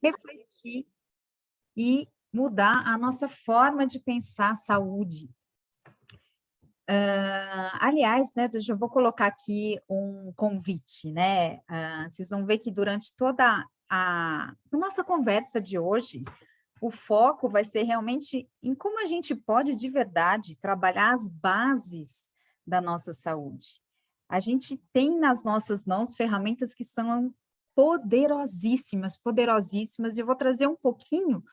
refletir e mudar a nossa forma de pensar a saúde. Aliás, né, eu já vou colocar aqui um convite, né? Vocês vão ver que durante toda a nossa conversa de hoje, o foco vai ser realmente em como a gente pode, de verdade, trabalhar as bases da nossa saúde. A gente tem nas nossas mãos ferramentas que são poderosíssimas, poderosíssimas, e eu vou trazer um pouquinho,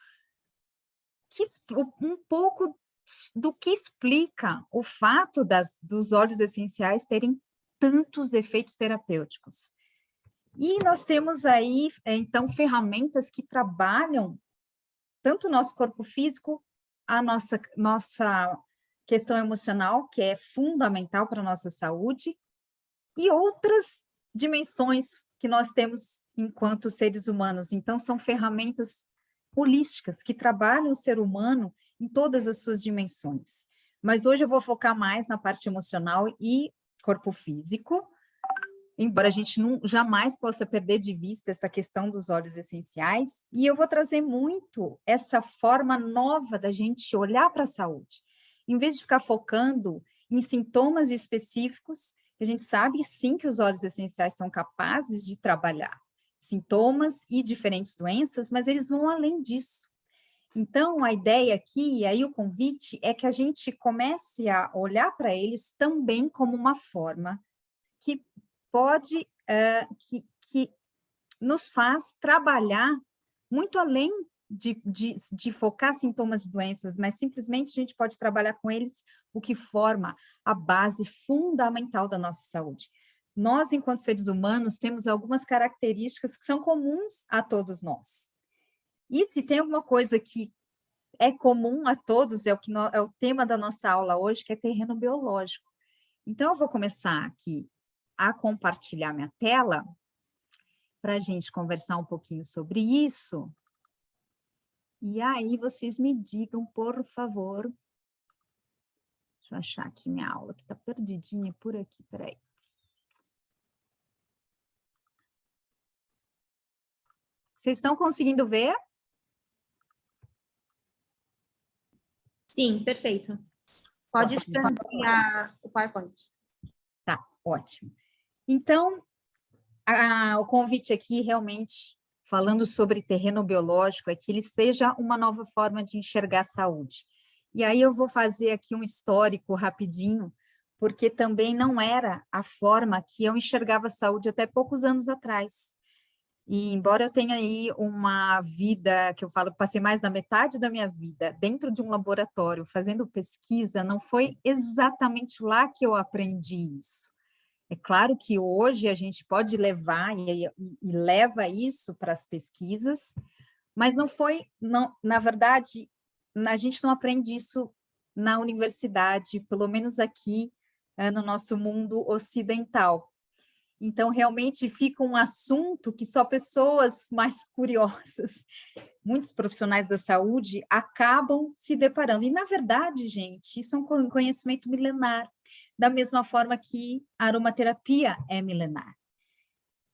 um pouco do que explica o fato dos óleos essenciais terem tantos efeitos terapêuticos. E nós temos aí, então, ferramentas que trabalham tanto o nosso corpo físico, a nossa questão emocional, que é fundamental para a nossa saúde, e outras dimensões que nós temos enquanto seres humanos. Então, são ferramentas holísticas que trabalham o ser humano em todas as suas dimensões. Mas hoje eu vou focar mais na parte emocional e corpo físico, embora a gente jamais possa perder de vista essa questão dos óleos essenciais, e eu vou trazer muito essa forma nova da gente olhar para a saúde. Em vez de ficar focando em sintomas específicos, a gente sabe sim que os óleos essenciais são capazes de trabalhar sintomas e diferentes doenças, mas eles vão além disso. Então, a ideia aqui, e aí o convite, é que a gente comece a olhar para eles também como uma forma que pode, que nos faz trabalhar muito além de focar sintomas de doenças, mas simplesmente a gente pode trabalhar com eles o que forma a base fundamental da nossa saúde. Nós, enquanto seres humanos, temos algumas características que são comuns a todos nós. E se tem alguma coisa que é comum a todos, é o tema da nossa aula hoje, que é terreno biológico. Então, eu vou começar aqui a compartilhar minha tela para a gente conversar um pouquinho sobre isso. E aí vocês me digam, por favor. Deixa eu achar aqui minha aula, que está perdidinha por aqui, peraí. Vocês estão conseguindo ver? Sim, perfeito. Pode expandir o PowerPoint. Tá, ótimo. Então, o convite aqui, realmente, falando sobre terreno biológico, é que ele seja uma nova forma de enxergar a saúde. E aí eu vou fazer aqui um histórico rapidinho, porque também não era a forma que eu enxergava a saúde até poucos anos atrás. E embora eu tenha aí uma vida, que eu falo, passei mais da metade da minha vida dentro de um laboratório, fazendo pesquisa, não foi exatamente lá que eu aprendi isso. É claro que hoje a gente pode levar e leva isso para as pesquisas, mas não foi, não, na verdade, a gente não aprende isso na universidade, pelo menos aqui no nosso mundo ocidental. Então, realmente fica um assunto que só pessoas mais curiosas, muitos profissionais da saúde, acabam se deparando. E, na verdade, gente, isso é um conhecimento milenar, da mesma forma que a aromaterapia é milenar.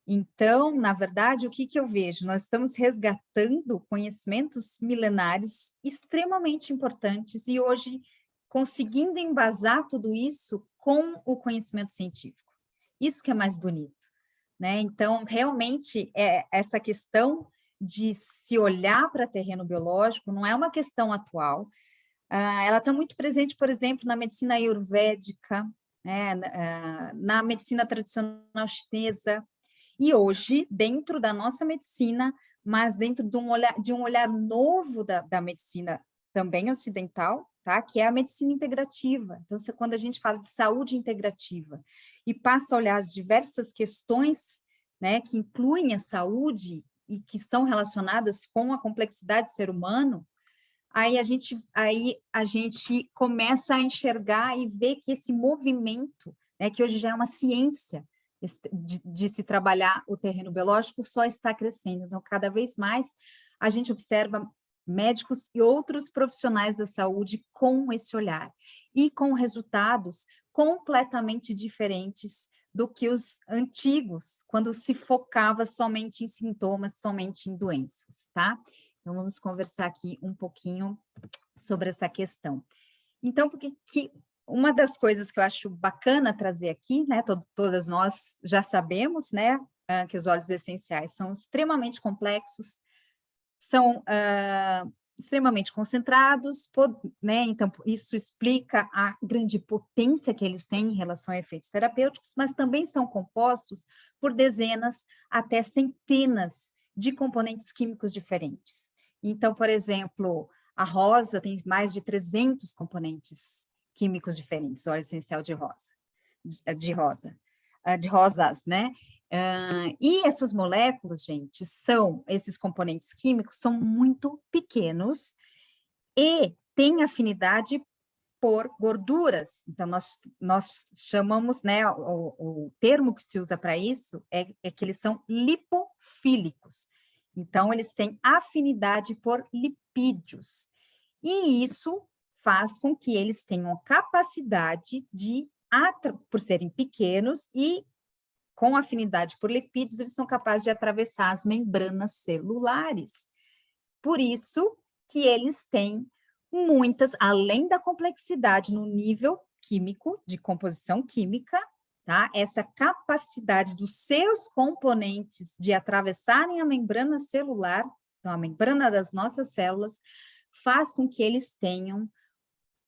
Então, na verdade, o que eu vejo? Nós estamos resgatando conhecimentos milenares extremamente importantes e hoje conseguindo embasar tudo isso com o conhecimento científico. Isso que é mais bonito, né? Então, realmente, essa questão de se olhar para terreno biológico não é uma questão atual. Ela está muito presente, por exemplo, na medicina ayurvédica, né? Na medicina tradicional chinesa, e hoje, dentro da nossa medicina, mas dentro de um olhar novo da medicina também ocidental, tá? Que é a medicina integrativa. Então, quando a gente fala de saúde integrativa e passa a olhar as diversas questões, né, que incluem a saúde e que estão relacionadas com a complexidade do ser humano, aí a gente começa a enxergar e ver que esse movimento, né, que hoje já é uma ciência, de se trabalhar o terreno biológico, só está crescendo. Então, cada vez mais, a gente observa médicos e outros profissionais da saúde com esse olhar e com resultados completamente diferentes do que os antigos, quando se focava somente em sintomas, somente em doenças, tá? Então, vamos conversar aqui um pouquinho sobre essa questão. Então, porque uma das coisas que eu acho bacana trazer aqui, né, todas nós já sabemos, né, que os óleos essenciais são extremamente complexos, são extremamente concentrados, né, então isso explica a grande potência que eles têm em relação a efeitos terapêuticos, mas também são compostos por dezenas até centenas de componentes químicos diferentes. Então, por exemplo, a rosa tem mais de 300 componentes químicos diferentes, óleo essencial de rosas, né? E essas moléculas, gente, esses componentes químicos são muito pequenos e têm afinidade por gorduras. Então, nós chamamos, né, o termo que se usa para isso é que eles são lipofílicos. Então, eles têm afinidade por lipídios. E isso faz com que eles tenham capacidade de, por serem pequenos e com afinidade por lipídios, eles são capazes de atravessar as membranas celulares. Por isso que eles têm muitas, além da complexidade no nível químico, de composição química, tá? Essa capacidade dos seus componentes de atravessarem a membrana celular, então a membrana das nossas células, faz com que eles tenham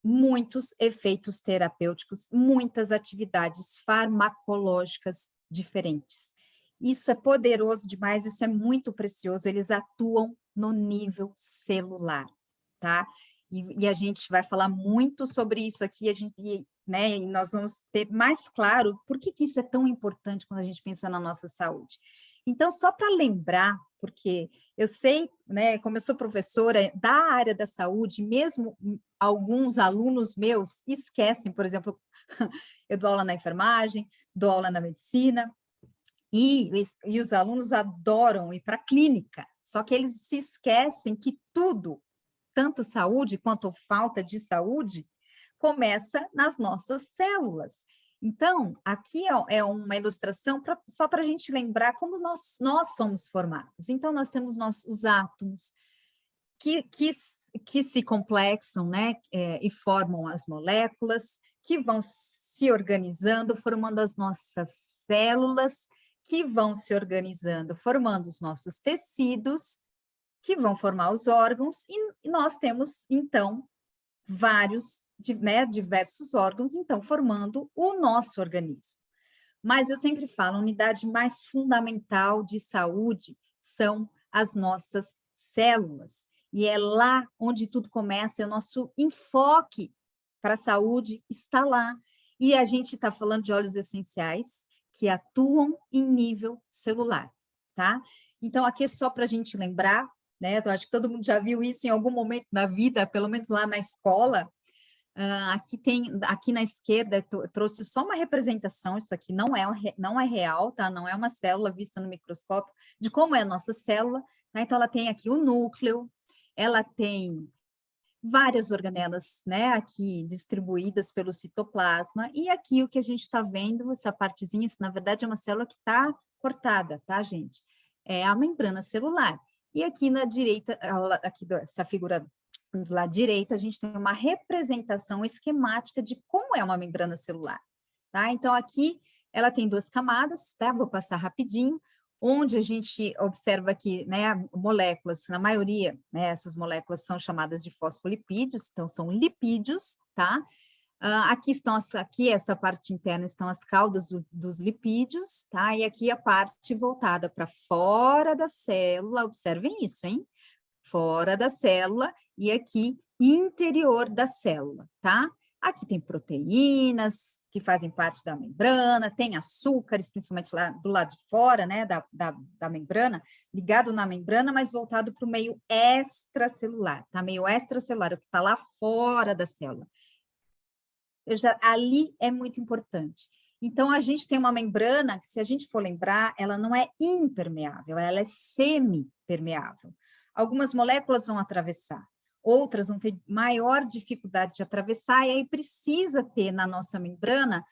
muitos efeitos terapêuticos, muitas atividades farmacológicas diferentes. Isso é poderoso demais, isso é muito precioso, eles atuam no nível celular, tá? E a gente vai falar muito sobre isso aqui, né, e nós vamos ter mais claro por que isso é tão importante quando a gente pensa na nossa saúde. Então, só para lembrar, porque eu sei, né, como eu sou professora da área da saúde, mesmo alguns alunos meus esquecem, por exemplo, eu dou aula na enfermagem, dou aula na medicina, e os alunos adoram ir para a clínica, só que eles se esquecem que tudo, tanto saúde quanto falta de saúde, começa nas nossas células. Então, aqui é uma ilustração só para a gente lembrar como nós somos formados. Então, nós temos os átomos que se complexam, né, e formam as moléculas, que vão se organizando, formando as nossas células, que vão se organizando, formando os nossos tecidos, que vão formar os órgãos, e nós temos, então, diversos órgãos, então, formando o nosso organismo. Mas eu sempre falo, a unidade mais fundamental de saúde são as nossas células. E é lá onde tudo começa, é o nosso enfoque para a saúde está lá. E a gente está falando de óleos essenciais que atuam em nível celular, tá? Então, aqui é só para a gente lembrar, né? Eu acho que todo mundo já viu isso em algum momento da vida, pelo menos lá na escola. Aqui na esquerda, eu trouxe só uma representação, isso aqui não é real, tá? Não é uma célula vista no microscópio, de como é a nossa célula, tá? Então, ela tem aqui o núcleo, ela tem várias organelas, né, aqui distribuídas pelo citoplasma, e aqui o que a gente está vendo, essa partezinha, na verdade é uma célula que está cortada, tá, gente? É a membrana celular. E aqui na direita, essa figura do lado direito, a gente tem uma representação esquemática de como é uma membrana celular, tá? Então, aqui ela tem duas camadas, tá? Vou passar rapidinho, onde a gente observa aqui, né, moléculas, na maioria, né, essas moléculas são chamadas de fosfolipídios, então são lipídios, tá? Aqui essa parte interna estão as caudas dos lipídios, tá? E aqui a parte voltada para fora da célula, observem isso, hein? Fora da célula e aqui interior da célula, tá? Aqui tem proteínas que fazem parte da membrana, tem açúcares, principalmente lá do lado de fora, né, da membrana, ligado na membrana, mas voltado para o meio extracelular, tá? Meio extracelular, o que está lá fora da célula. Ali é muito importante. Então, a gente tem uma membrana que, se a gente for lembrar, ela não é impermeável, ela é semipermeável. Algumas moléculas vão atravessar, outras vão ter maior dificuldade de atravessar, e aí precisa ter na nossa membrana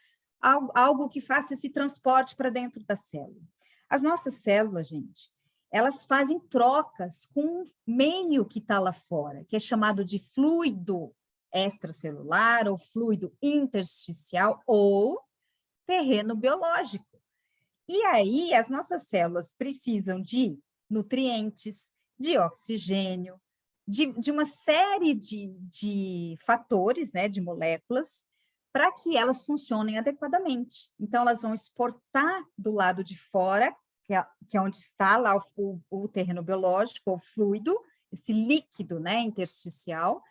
algo que faça esse transporte para dentro da célula. As nossas células, gente, elas fazem trocas com o meio que está lá fora, que é chamado de fluido extracelular ou fluido intersticial ou terreno biológico. E aí, as nossas células precisam de nutrientes, de oxigênio, de uma série de fatores, né, de moléculas, para que elas funcionem adequadamente. Então, elas vão exportar do lado de fora, que é onde está lá o terreno biológico, o fluido, esse líquido, né, intersticial.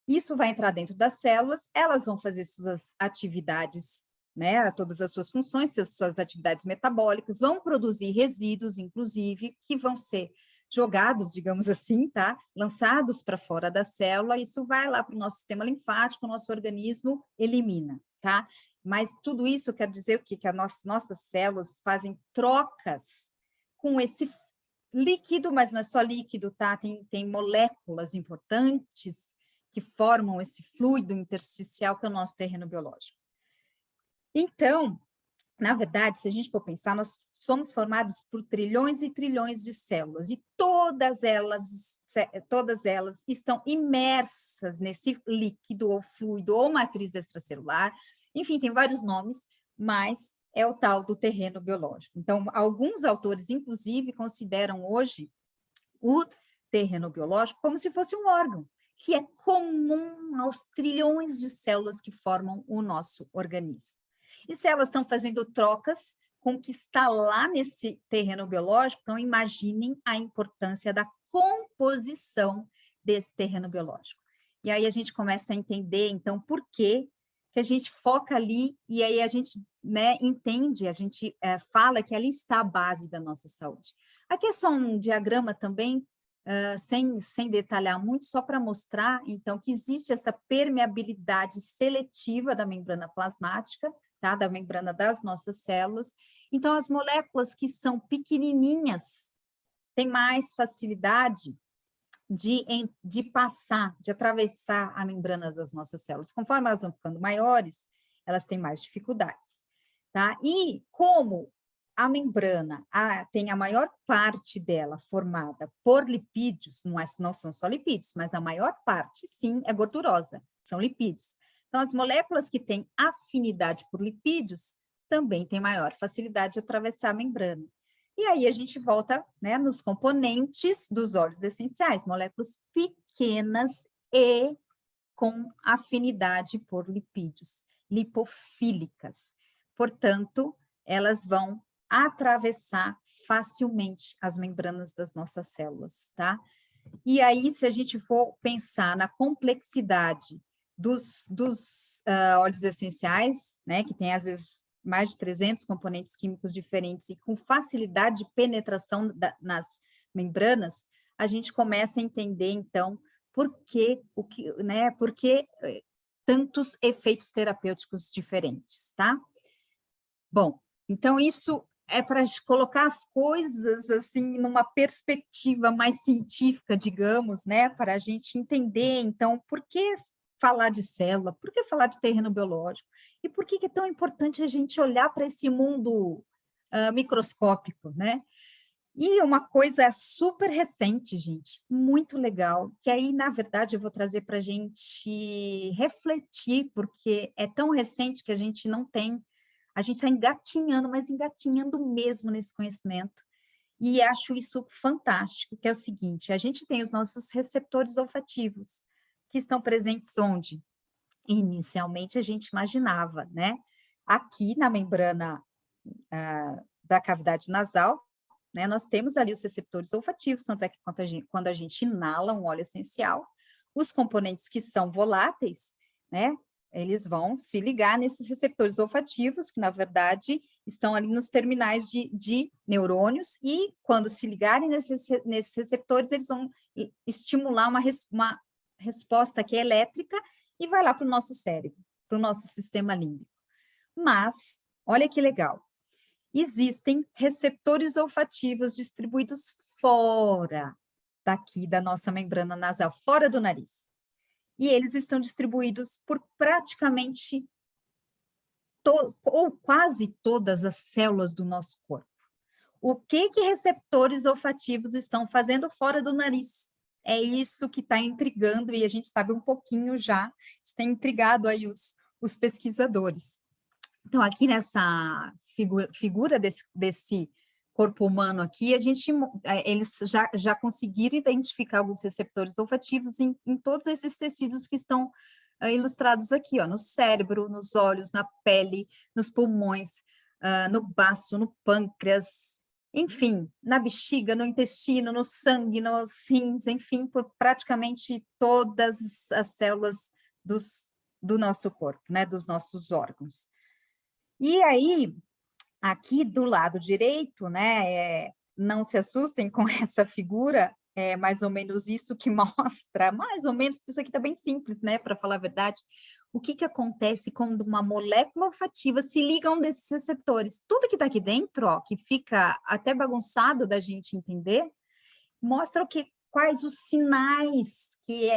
Isso vai entrar dentro das células, elas vão fazer suas atividades, né, todas as suas funções, suas atividades metabólicas, vão produzir resíduos, inclusive, que vão ser jogados, digamos assim, tá? Lançados para fora da célula, isso vai lá para o nosso sistema linfático, o nosso organismo elimina, tá? Mas tudo isso quer dizer o quê? Que as nossas células fazem trocas com esse líquido, mas não é só líquido, tá? Tem moléculas importantes que formam esse fluido intersticial que é o nosso terreno biológico. Então, na verdade, se a gente for pensar, nós somos formados por trilhões e trilhões de células, e todas elas estão imersas nesse líquido ou fluido ou matriz extracelular, enfim, tem vários nomes, mas é o tal do terreno biológico. Então, alguns autores, inclusive, consideram hoje o terreno biológico como se fosse um órgão, que é comum aos trilhões de células que formam o nosso organismo. E se elas estão fazendo trocas com o que está lá nesse terreno biológico, então imaginem a importância da composição desse terreno biológico. E aí a gente começa a entender, então, por que a gente foca ali e aí a gente, né, entende, a gente fala que ali está a base da nossa saúde. Aqui é só um diagrama também, sem detalhar muito, só para mostrar, então, que existe essa permeabilidade seletiva da membrana plasmática, tá? Da membrana das nossas células. Então, as moléculas que são pequenininhas têm mais facilidade de passar, de atravessar a membrana das nossas células. Conforme elas vão ficando maiores, elas têm mais dificuldades, tá? E como a membrana tem a maior parte dela formada por lipídios, não são só lipídios, mas a maior parte, sim, é gordurosa, são lipídios. Então, as moléculas que têm afinidade por lipídios também têm maior facilidade de atravessar a membrana. E aí a gente volta, né, nos componentes dos óleos essenciais, moléculas pequenas e com afinidade por lipídios, lipofílicas. Portanto, elas vão atravessar facilmente as membranas das nossas células, tá? E aí, se a gente for pensar na complexidade dos óleos essenciais, né, que tem às vezes mais de 300 componentes químicos diferentes e com facilidade de penetração nas membranas, a gente começa a entender, então, por que tantos efeitos terapêuticos diferentes, tá? Bom, então isso é para colocar as coisas assim numa perspectiva mais científica, digamos, né, para a gente entender, então, por que falar de célula, por que falar de terreno biológico, e por que é tão importante a gente olhar para esse mundo microscópico, né? E uma coisa super recente, gente, muito legal, que aí, na verdade, eu vou trazer para a gente refletir, porque é tão recente que a gente não tem, a gente está engatinhando, mas engatinhando mesmo nesse conhecimento. E acho isso fantástico, que é o seguinte, a gente tem os nossos receptores olfativos, que estão presentes onde? Inicialmente, a gente imaginava, né? Aqui na membrana da cavidade nasal, né, nós temos ali os receptores olfativos, tanto é que quando a gente inala um óleo essencial, os componentes que são voláteis, né, eles vão se ligar nesses receptores olfativos, que na verdade estão ali nos terminais de neurônios, e quando se ligarem nesses receptores, eles vão estimular uma resposta que é elétrica e vai lá para o nosso cérebro, para o nosso sistema límbico. Mas, olha que legal, existem receptores olfativos distribuídos fora daqui da nossa membrana nasal, fora do nariz. E eles estão distribuídos por praticamente ou quase todas as células do nosso corpo. O que receptores olfativos estão fazendo fora do nariz? É isso que está intrigando, e a gente sabe um pouquinho já, está intrigado aí os pesquisadores. Então, aqui nessa figura desse corpo humano aqui, eles já conseguiram identificar alguns receptores olfativos em todos esses tecidos que estão ilustrados aqui, ó, no cérebro, nos olhos, na pele, nos pulmões, no baço, no pâncreas, enfim, na bexiga, no intestino, no sangue, nos rins, enfim, por praticamente todas as células do nosso corpo, né, dos nossos órgãos. E aí, aqui do lado direito, né, não se assustem com essa figura, é mais ou menos isso que mostra, mais ou menos, isso aqui está bem simples, né, para falar a verdade, o que acontece quando uma molécula olfativa se liga a um desses receptores. Tudo que está aqui dentro, ó, que fica até bagunçado da gente entender, mostra quais os sinais que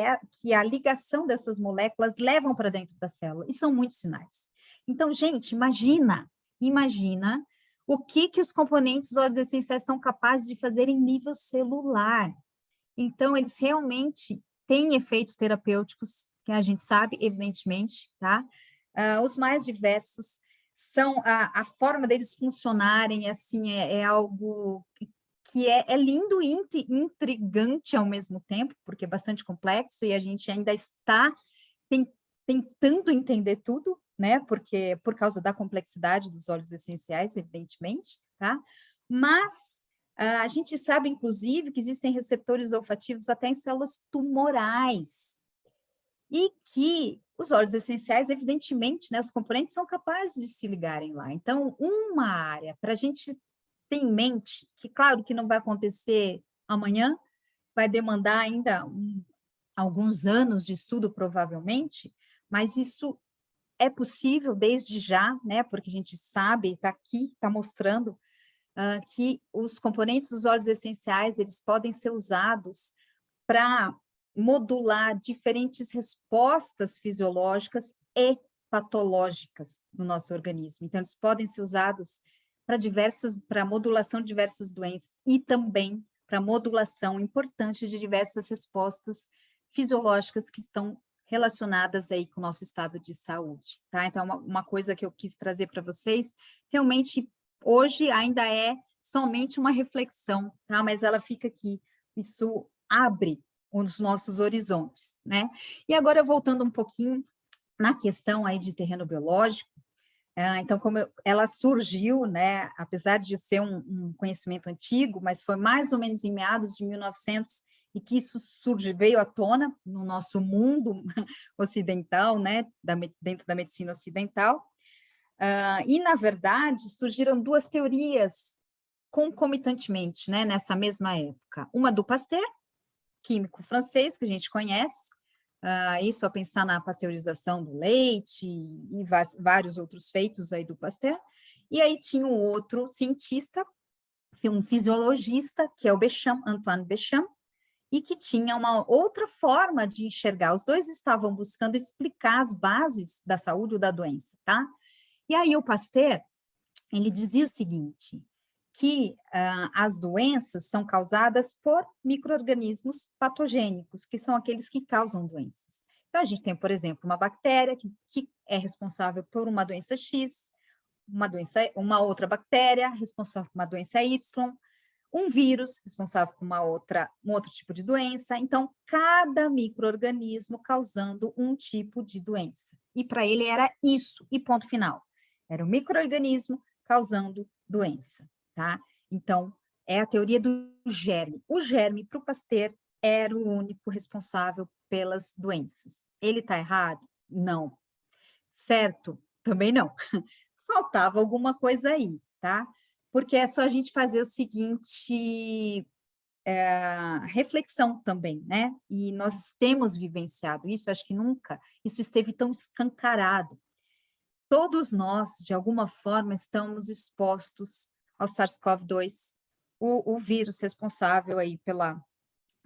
a ligação dessas moléculas levam para dentro da célula, e são muitos sinais. Então, gente, imagina o que os componentes dos óleos essenciais são capazes de fazer em nível celular. Então, eles realmente têm efeitos terapêuticos, que a gente sabe, evidentemente, tá? Os mais diversos são a forma deles funcionarem, assim, é algo que é lindo e intrigante ao mesmo tempo, porque é bastante complexo e a gente ainda está tentando entender tudo, né? Porque por causa da complexidade dos óleos essenciais, evidentemente, tá? Mas a gente sabe, inclusive, que existem receptores olfativos até em células tumorais e que os óleos essenciais, evidentemente, né? Os componentes são capazes de se ligarem lá. Então, uma área para a gente ter em mente que, claro, que não vai acontecer amanhã, vai demandar ainda alguns anos de estudo, provavelmente, mas isso é possível desde já, né? Porque a gente sabe, está aqui, está mostrando que os componentes dos óleos essenciais, eles podem ser usados para modular diferentes respostas fisiológicas e patológicas no nosso organismo. Então, eles podem ser usados para modulação de diversas doenças e também para modulação importante de diversas respostas fisiológicas que estão relacionadas aí com o nosso estado de saúde, tá? Então, uma coisa que eu quis trazer para vocês, realmente, hoje ainda é somente uma reflexão, tá? Mas ela fica aqui, isso abre os nossos horizontes, né? E agora, voltando um pouquinho na questão aí de terreno biológico, então, ela surgiu, né, apesar de ser um conhecimento antigo, mas foi mais ou menos em meados de 1900 e que isso veio à tona no nosso mundo ocidental, né, dentro da medicina ocidental, e, na verdade, surgiram duas teorias concomitantemente, né, nessa mesma época. Uma do Pasteur, químico francês, que a gente conhece, e só pensar na pasteurização do leite e vários outros feitos aí do Pasteur. E aí tinha um outro cientista, um fisiologista, que é o Béchamp, Antoine Béchamp, e que tinha uma outra forma de enxergar. Os dois estavam buscando explicar as bases da saúde ou da doença, tá? E aí o Pasteur, ele dizia o seguinte, que as doenças são causadas por micro-organismos patogênicos, que são aqueles que causam doenças. Então, a gente tem, por exemplo, uma bactéria que é responsável por uma doença X, uma outra bactéria responsável por uma doença Y, um vírus responsável por um outro tipo de doença. Então, cada micro-organismo causando um tipo de doença. E para ele era isso, e ponto final. Era o micro-organismo causando doença, tá? Então, é a teoria do germe. O germe, para o Pasteur, era o único responsável pelas doenças. Ele está errado? Não. Certo? Também não. Faltava alguma coisa aí, tá? Porque é só a gente fazer o seguinte reflexão também, né? E nós temos vivenciado isso, acho que nunca isso esteve tão escancarado. Todos nós, de alguma forma, estamos expostos ao SARS-CoV-2, o vírus responsável aí pela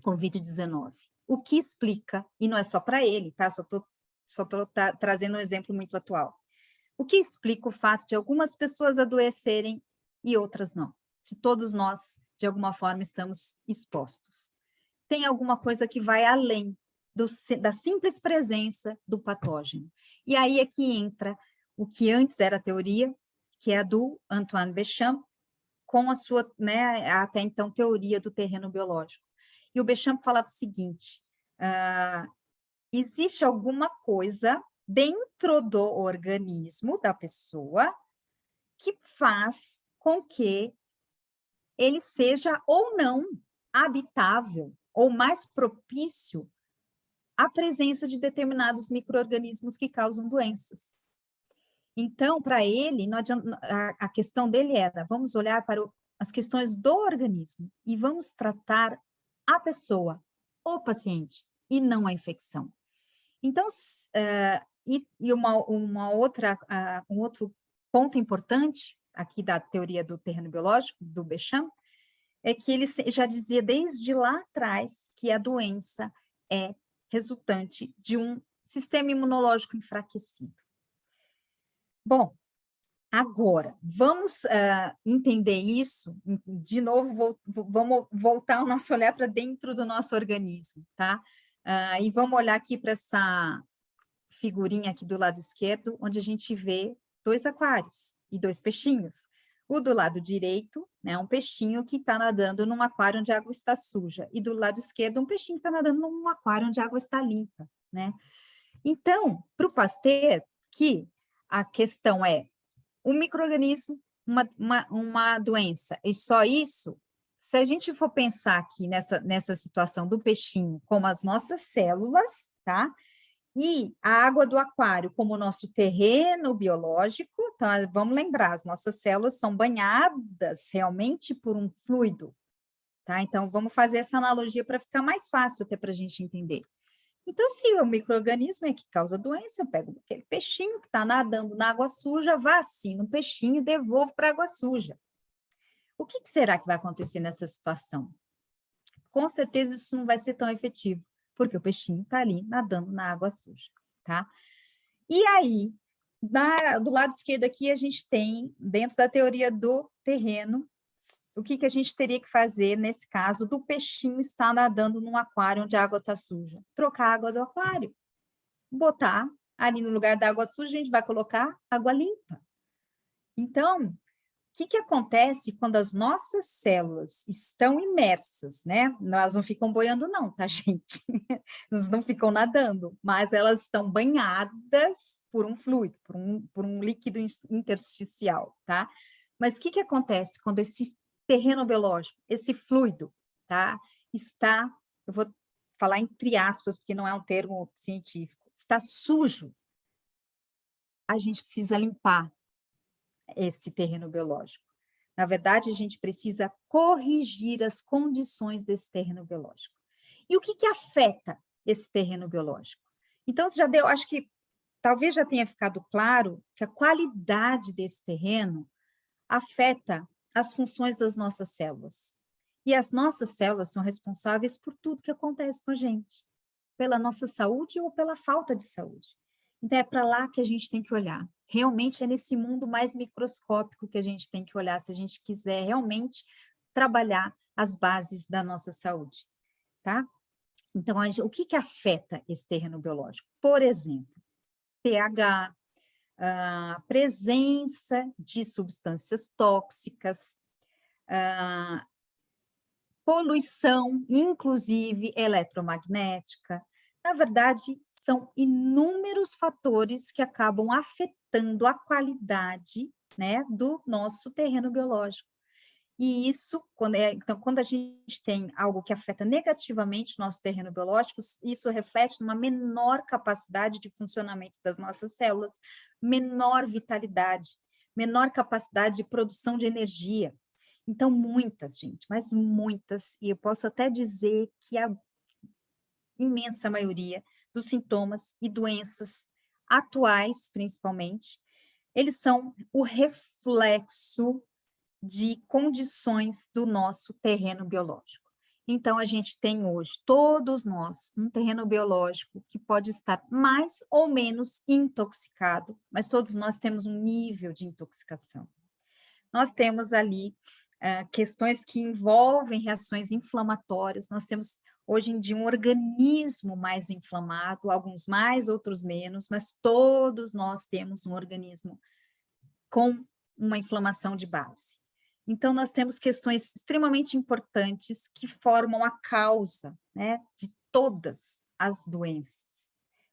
Covid-19. O que explica, e não é só para ele, tá? Só estou trazendo um exemplo muito atual. O que explica o fato de algumas pessoas adoecerem e outras não, se todos nós, de alguma forma, estamos expostos. Tem alguma coisa que vai além da simples presença do patógeno. E aí é que entra o que antes era a teoria, que é a do Antoine Béchamp, com a sua, né, até então, teoria do terreno biológico. E o Béchamp falava o seguinte, existe alguma coisa dentro do organismo da pessoa que faz com que ele seja ou não habitável ou mais propício à presença de determinados micro-organismos que causam doenças. Então, para ele, não adianta, a questão dele era, vamos olhar para as questões do organismo e vamos tratar a pessoa, o paciente, e não a infecção. Então, um outro ponto importante aqui da teoria do terreno biológico, do Béchamp, é que ele já dizia desde lá atrás que a doença é resultante de um sistema imunológico enfraquecido. Bom, agora, vamos entender isso, de novo, vamos voltar o nosso olhar para dentro do nosso organismo, tá? E vamos olhar aqui para essa figurinha aqui do lado esquerdo, onde a gente vê 2 aquários e 2 peixinhos. O do lado direito, né, um peixinho que está nadando num aquário onde a água está suja, e do lado esquerdo, um peixinho que está nadando num aquário onde a água está limpa, né? Então, para o Pasteur, que a questão é um micro-organismo, uma doença, e só isso, se a gente for pensar aqui nessa situação do peixinho como as nossas células, tá? E a água do aquário como o nosso terreno biológico, então vamos lembrar, as nossas células são banhadas realmente por um fluido, tá? Então vamos fazer essa analogia para ficar mais fácil até para a gente entender. Então, se o micro-organismo é que causa doença, eu pego aquele peixinho que está nadando na água suja, vacino o peixinho e devolvo para a água suja. O que será que vai acontecer nessa situação? Com certeza isso não vai ser tão efetivo, porque o peixinho está ali nadando na água suja, tá? E aí, do lado esquerdo aqui, a gente tem, dentro da teoria do terreno, o que a gente teria que fazer nesse caso do peixinho estar nadando num aquário onde a água está suja? Trocar a água do aquário. Botar ali no lugar da água suja, a gente vai colocar água limpa. Então, o que acontece quando as nossas células estão imersas, né? Elas não ficam boiando não, tá, gente? Elas não ficam nadando, mas elas estão banhadas por um fluido, por um líquido intersticial, tá? Mas o que acontece quando esse terreno biológico, esse fluido, tá? Está, eu vou falar entre aspas, porque não é um termo científico, está sujo. A gente precisa limpar esse terreno biológico. Na verdade, a gente precisa corrigir as condições desse terreno biológico. E o que afeta esse terreno biológico? Então, você já deu, acho que talvez já tenha ficado claro que a qualidade desse terreno afeta as funções das nossas células. E as nossas células são responsáveis por tudo que acontece com a gente, pela nossa saúde ou pela falta de saúde. Então, é para lá que a gente tem que olhar. Realmente é nesse mundo mais microscópico que a gente tem que olhar, se a gente quiser realmente trabalhar as bases da nossa saúde, tá? Então, o que afeta esse terreno biológico? Por exemplo, pH, a presença de substâncias tóxicas, poluição, inclusive eletromagnética. Na verdade, são inúmeros fatores que acabam afetando a qualidade, né, do nosso terreno biológico. E isso, então, quando a gente tem algo que afeta negativamente o nosso terreno biológico, isso reflete numa menor capacidade de funcionamento das nossas células, menor vitalidade, menor capacidade de produção de energia. Então, muitas, gente, mas muitas, e eu posso até dizer que a imensa maioria dos sintomas e doenças atuais, principalmente, eles são o reflexo de condições do nosso terreno biológico. Então, a gente tem hoje, todos nós, um terreno biológico que pode estar mais ou menos intoxicado, mas todos nós temos um nível de intoxicação. Nós temos ali questões que envolvem reações inflamatórias, nós temos hoje em dia um organismo mais inflamado, alguns mais, outros menos, mas todos nós temos um organismo com uma inflamação de base. Então, nós temos questões extremamente importantes que formam a causa, né, de todas as doenças,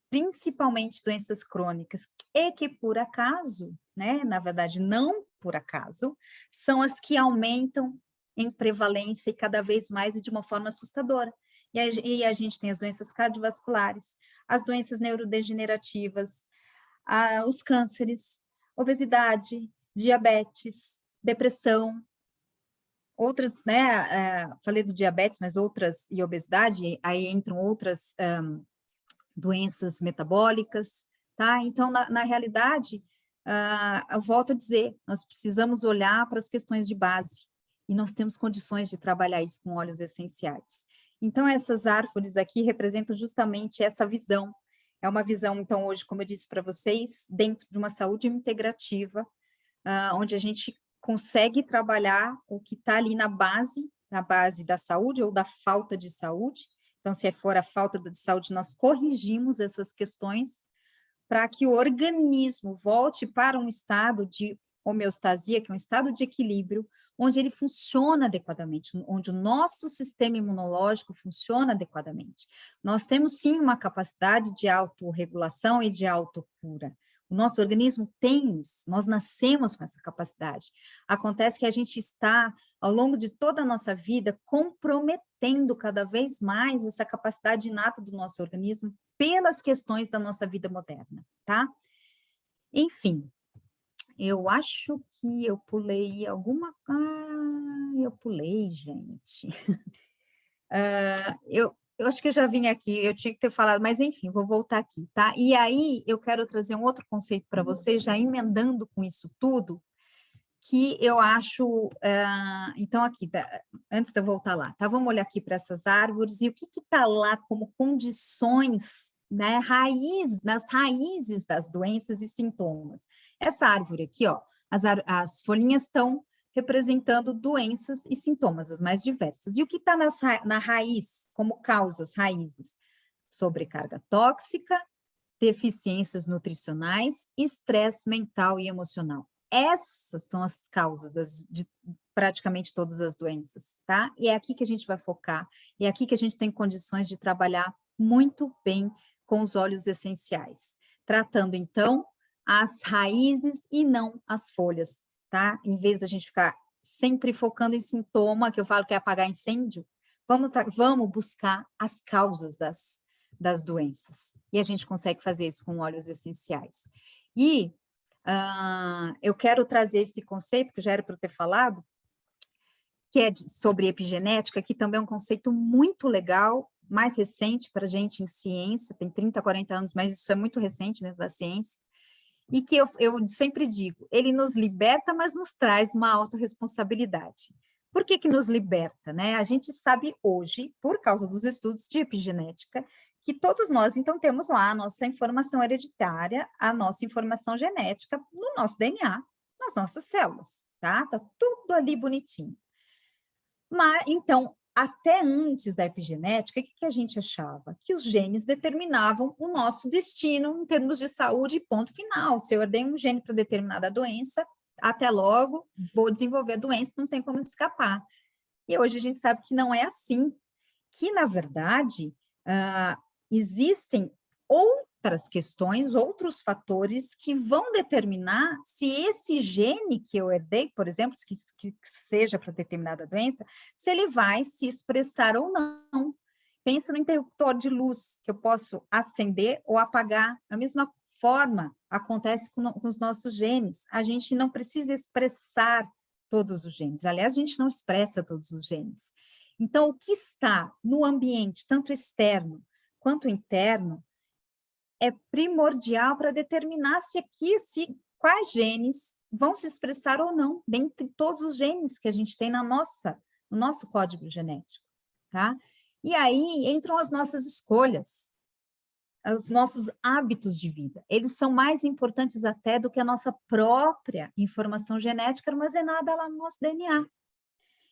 principalmente doenças crônicas, e que por acaso, né, na verdade não por acaso, são as que aumentam em prevalência e cada vez mais e de uma forma assustadora. E a gente tem as doenças cardiovasculares, as doenças neurodegenerativas, os cânceres, obesidade, diabetes, depressão, outras, né, falei do diabetes, mas outras, e obesidade, aí entram outras doenças metabólicas, tá? Então, na realidade, eu volto a dizer, nós precisamos olhar para as questões de base, e nós temos condições de trabalhar isso com óleos essenciais. Então, essas árvores aqui representam justamente essa visão. É uma visão, então, hoje, como eu disse para vocês, dentro de uma saúde integrativa, onde a gente consegue trabalhar o que está ali na base da saúde ou da falta de saúde. Então, se for a falta de saúde, nós corrigimos essas questões para que o organismo volte para um estado de homeostasia, que é um estado de equilíbrio, onde ele funciona adequadamente, onde o nosso sistema imunológico funciona adequadamente. Nós temos, sim, uma capacidade de autorregulação e de autocura. O nosso organismo tem isso, nós nascemos com essa capacidade. Acontece que a gente está, ao longo de toda a nossa vida, comprometendo cada vez mais essa capacidade inata do nosso organismo pelas questões da nossa vida moderna, tá? Enfim, eu acho que eu pulei alguma... eu pulei, gente. Eu acho que eu já vim aqui, eu tinha que ter falado, mas enfim, vou voltar aqui, tá? E aí, eu quero trazer um outro conceito para vocês, já emendando com isso tudo, que eu acho... então, aqui, antes de eu voltar lá, tá? Vamos olhar aqui para essas árvores, e o que está lá como condições, né, nas raízes das doenças e sintomas. Essa árvore aqui, ó, as folhinhas estão representando doenças e sintomas, as mais diversas. E o que está na raiz, como causas, raízes? Sobrecarga tóxica, deficiências nutricionais, estresse mental e emocional. Essas são as causas de praticamente todas as doenças, tá? E é aqui que a gente vai focar, é aqui que a gente tem condições de trabalhar muito bem com os óleos essenciais, tratando, então, as raízes e não as folhas, tá? Em vez da gente ficar sempre focando em sintoma, que eu falo que é apagar incêndio, vamos buscar as causas das doenças. E a gente consegue fazer isso com óleos essenciais. E eu quero trazer esse conceito, que já era para eu ter falado, que é sobre epigenética, que também é um conceito muito legal, mais recente para a gente em ciência, tem 30, 40 anos, mas isso é muito recente dentro da ciência, e que eu sempre digo, ele nos liberta, mas nos traz uma autorresponsabilidade. Por que nos liberta, né? A gente sabe hoje, por causa dos estudos de epigenética, que todos nós, então, temos lá a nossa informação hereditária, a nossa informação genética no nosso DNA, nas nossas células, tá? Tá tudo ali bonitinho. Mas, então, até antes da epigenética, o que a gente achava? Que os genes determinavam o nosso destino em termos de saúde, ponto final. Se eu herdei um gene para determinada doença, até logo, vou desenvolver a doença, não tem como escapar. E hoje a gente sabe que não é assim, que, na verdade, existem outras questões, outros fatores que vão determinar se esse gene que eu herdei, por exemplo, que seja para determinada doença, se ele vai se expressar ou não. Pensa no interruptor de luz, que eu posso acender ou apagar. Da mesma forma, acontece com os nossos genes. A gente não precisa expressar todos os genes. Aliás, a gente não expressa todos os genes. Então, o que está no ambiente, tanto externo quanto interno, é primordial para determinar quais genes vão se expressar ou não, dentre todos os genes que a gente tem no nosso código genético, tá? E aí entram as nossas escolhas, os nossos hábitos de vida. Eles são mais importantes até do que a nossa própria informação genética armazenada lá no nosso DNA.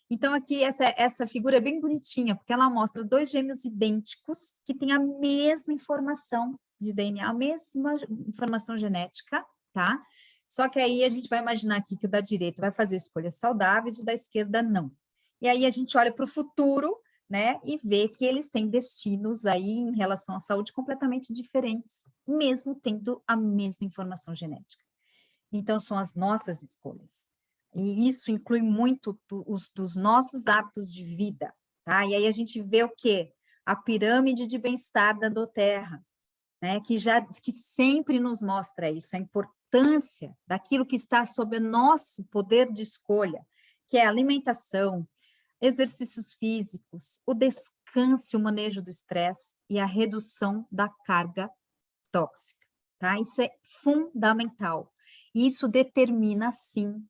Então, aqui, essa figura é bem bonitinha, porque ela mostra dois gêmeos idênticos que têm a mesma informação de DNA, a mesma informação genética, tá? Só que aí a gente vai imaginar aqui que o da direita vai fazer escolhas saudáveis e o da esquerda não. E aí a gente olha para o futuro, né, e vê que eles têm destinos aí em relação à saúde completamente diferentes, mesmo tendo a mesma informação genética. Então, são as nossas escolhas. E isso inclui muito dos nossos hábitos de vida, tá? E aí a gente vê o quê? A pirâmide de bem-estar da doTERRA, né? Que sempre nos mostra isso, a importância daquilo que está sob o nosso poder de escolha, que é a alimentação, exercícios físicos, o descanso e o manejo do estresse e a redução da carga tóxica, tá? Isso é fundamental. Isso determina, sim,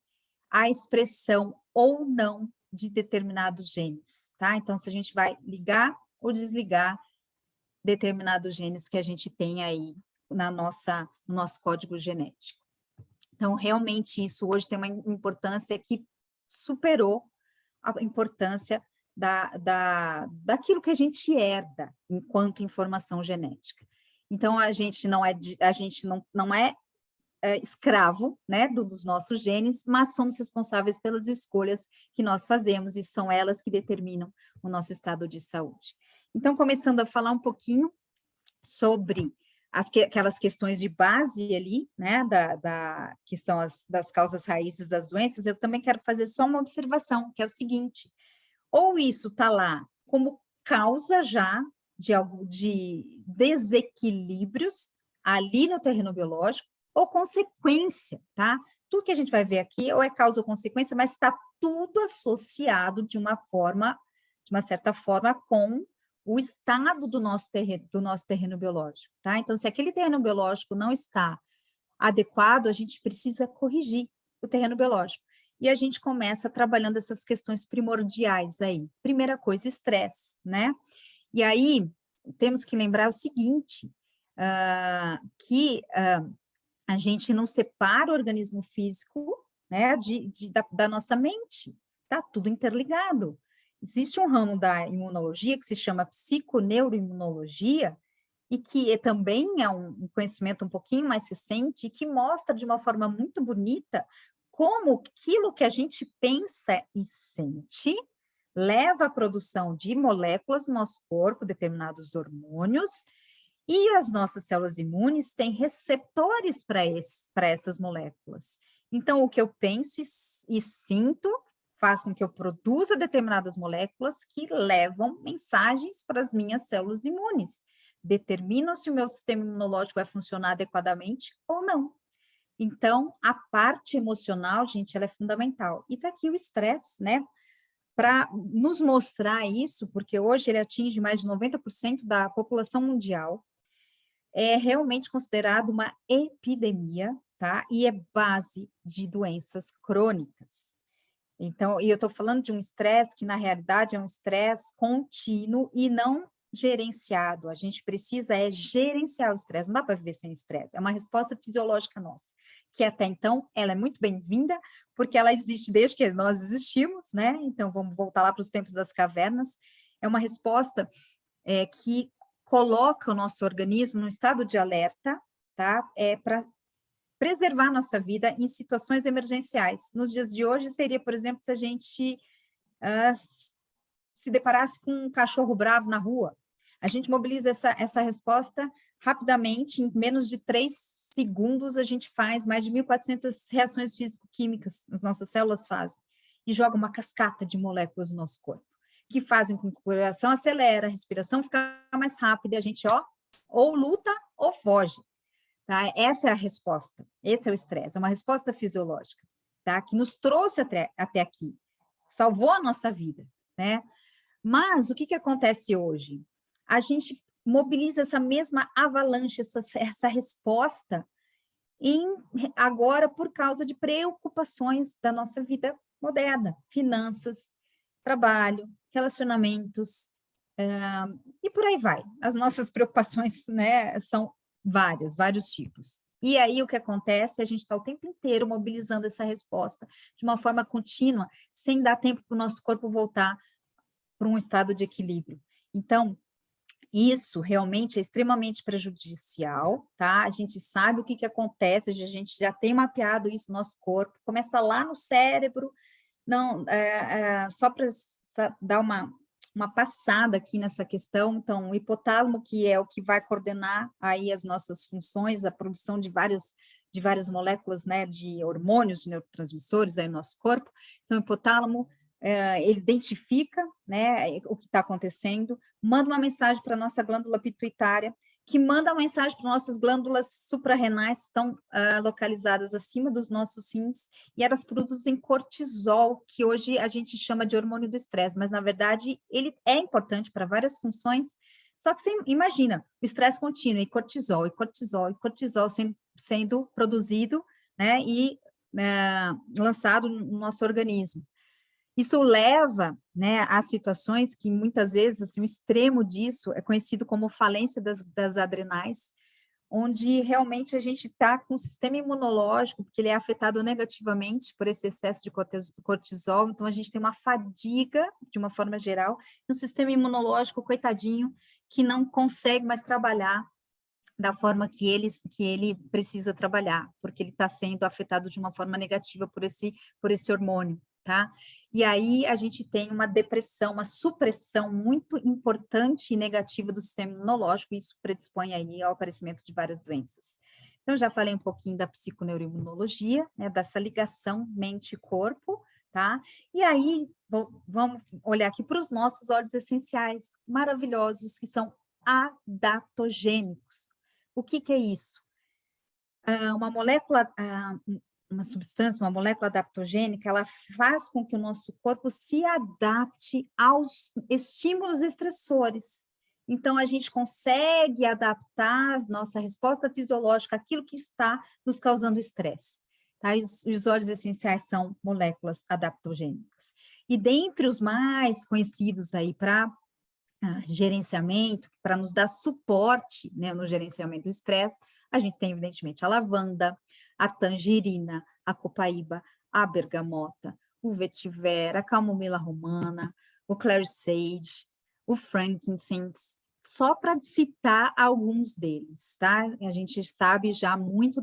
a expressão ou não de determinados genes, tá? Então, se a gente vai ligar ou desligar determinados genes que a gente tem aí no nosso código genético. Então, realmente, isso hoje tem uma importância que superou a importância daquilo que a gente herda enquanto informação genética. Então, a gente não é escravo, né, dos nossos genes, mas somos responsáveis pelas escolhas que nós fazemos e são elas que determinam o nosso estado de saúde. Então, começando a falar um pouquinho sobre aquelas questões de base ali, né, que são das causas raízes das doenças, eu também quero fazer só uma observação, que é o seguinte: ou isso está lá como causa já de desequilíbrios ali no terreno biológico, ou consequência, tá? Tudo que a gente vai ver aqui ou é causa ou consequência, mas está tudo associado de uma certa forma, com o estado do nosso terreno biológico, tá? Então, se aquele terreno biológico não está adequado, a gente precisa corrigir o terreno biológico. E a gente começa trabalhando essas questões primordiais aí. Primeira coisa, estresse, né? E aí, temos que lembrar o seguinte, que a gente não separa o organismo físico, né, da nossa mente. Tá tudo interligado. Existe um ramo da imunologia que se chama psiconeuroimunologia, e que também é um conhecimento um pouquinho mais recente, que mostra de uma forma muito bonita como aquilo que a gente pensa e sente leva à produção de moléculas no nosso corpo, determinados hormônios, e as nossas células imunes têm receptores para essas moléculas. Então, o que eu penso e sinto faz com que eu produza determinadas moléculas que levam mensagens para as minhas células imunes. Determinam se o meu sistema imunológico vai funcionar adequadamente ou não. Então, a parte emocional, gente, ela é fundamental. E está aqui o estresse, né? Para nos mostrar isso, porque hoje ele atinge mais de 90% da população mundial, é realmente considerado uma epidemia, tá? E é base de doenças crônicas. Então, e eu estou falando de um estresse que, na realidade, é um estresse contínuo e não gerenciado. A gente precisa gerenciar o estresse, não dá para viver sem estresse. É uma resposta fisiológica nossa, que até então, ela é muito bem-vinda, porque ela existe desde que nós existimos, né? Então, vamos voltar lá para os tempos das cavernas. É uma resposta que coloca o nosso organismo num estado de alerta, tá? Para preservar a nossa vida em situações emergenciais. Nos dias de hoje, seria, por exemplo, se a gente se deparasse com um cachorro bravo na rua. A gente mobiliza essa resposta rapidamente, em menos de 3 segundos, a gente faz mais de 1.400 reações físico-químicas, as nossas células fazem, e joga uma cascata de moléculas no nosso corpo, que fazem com que o coração acelere, a respiração fica mais rápida, e a gente, ou luta ou foge. Tá? Essa é a resposta, esse é o estresse, é uma resposta fisiológica, tá? Que nos trouxe até aqui, salvou a nossa vida, né? Mas o que acontece hoje? A gente mobiliza essa mesma avalanche, essa resposta agora por causa de preocupações da nossa vida moderna, finanças, trabalho, relacionamentos, E por aí vai. As nossas preocupações, né, são vários tipos. E aí o que acontece? A gente está o tempo inteiro mobilizando essa resposta de uma forma contínua, sem dar tempo para o nosso corpo voltar para um estado de equilíbrio. Então, isso realmente é extremamente prejudicial, tá? A gente sabe o que que acontece, a gente já tem mapeado isso no nosso corpo, começa lá no cérebro, não, só para dar uma passada aqui nessa questão, então, o hipotálamo, que é o que vai coordenar aí as nossas funções, a produção de várias moléculas, né, de hormônios, de neurotransmissores aí no nosso corpo, então, o hipotálamo, ele identifica, né, o que está acontecendo, manda uma mensagem para a nossa glândula pituitária, que manda uma mensagem para nossas glândulas suprarrenais, que estão localizadas acima dos nossos rins, e elas produzem cortisol, que hoje a gente chama de hormônio do estresse, mas, na verdade, ele é importante para várias funções, só que você imagina, o estresse contínuo, e cortisol, sendo produzido, né, e lançado no nosso organismo. Isso leva, né, a situações que muitas vezes, assim, o extremo disso é conhecido como falência das adrenais, onde realmente a gente está com o sistema imunológico, porque ele é afetado negativamente por esse excesso de cortisol, então a gente tem uma fadiga, de uma forma geral, e um sistema imunológico, coitadinho, que não consegue mais trabalhar da forma que ele precisa trabalhar, porque ele está sendo afetado de uma forma negativa por esse hormônio, tá? E aí a gente tem uma depressão, uma supressão muito importante e negativa do sistema imunológico, e isso predispõe aí ao aparecimento de várias doenças. Então, já falei um pouquinho da psiconeuroimunologia, né, dessa ligação mente-corpo, tá? E aí, vamos olhar aqui para os nossos óleos essenciais maravilhosos, que são adaptogênicos. O que que é isso? Uma molécula, uma substância, uma molécula adaptogênica, ela faz com que o nosso corpo se adapte aos estímulos estressores. Então, a gente consegue adaptar a nossa resposta fisiológica àquilo que está nos causando estresse. Tá? Os óleos essenciais são moléculas adaptogênicas. E dentre os mais conhecidos aí para gerenciamento, para nos dar suporte, né, no gerenciamento do estresse, a gente tem, evidentemente, a lavanda, a tangerina, a copaíba, a bergamota, o vetiver, a camomila romana, o clary sage, o frankincense, só para citar alguns deles, tá? A gente sabe já muito,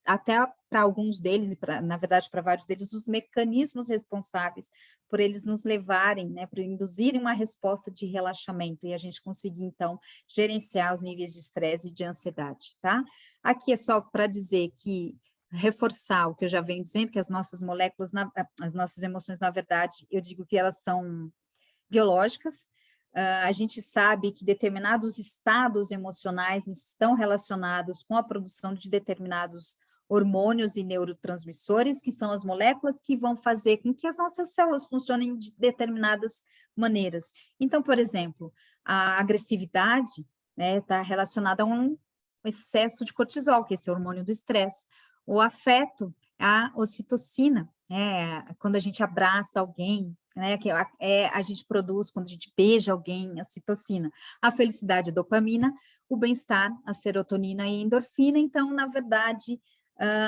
até para alguns deles, e na verdade para vários deles, os mecanismos responsáveis por eles nos levarem, né, por induzirem uma resposta de relaxamento e a gente conseguir, então, gerenciar os níveis de estresse e de ansiedade, tá? Aqui é só para dizer que, reforçar o que eu já venho dizendo, que as nossas moléculas, as nossas emoções, na verdade, eu digo que elas são biológicas. A gente sabe que determinados estados emocionais estão relacionados com a produção de determinados hormônios e neurotransmissores, que são as moléculas que vão fazer com que as nossas células funcionem de determinadas maneiras. Então, por exemplo, a agressividade, né, está relacionada a um excesso de cortisol, que é esse hormônio do estresse. O afeto, a ocitocina, né, quando a gente abraça alguém, né, que a gente produz, quando a gente beija alguém, a ocitocina. A felicidade, a dopamina, o bem-estar, a serotonina e a endorfina. Então, na verdade,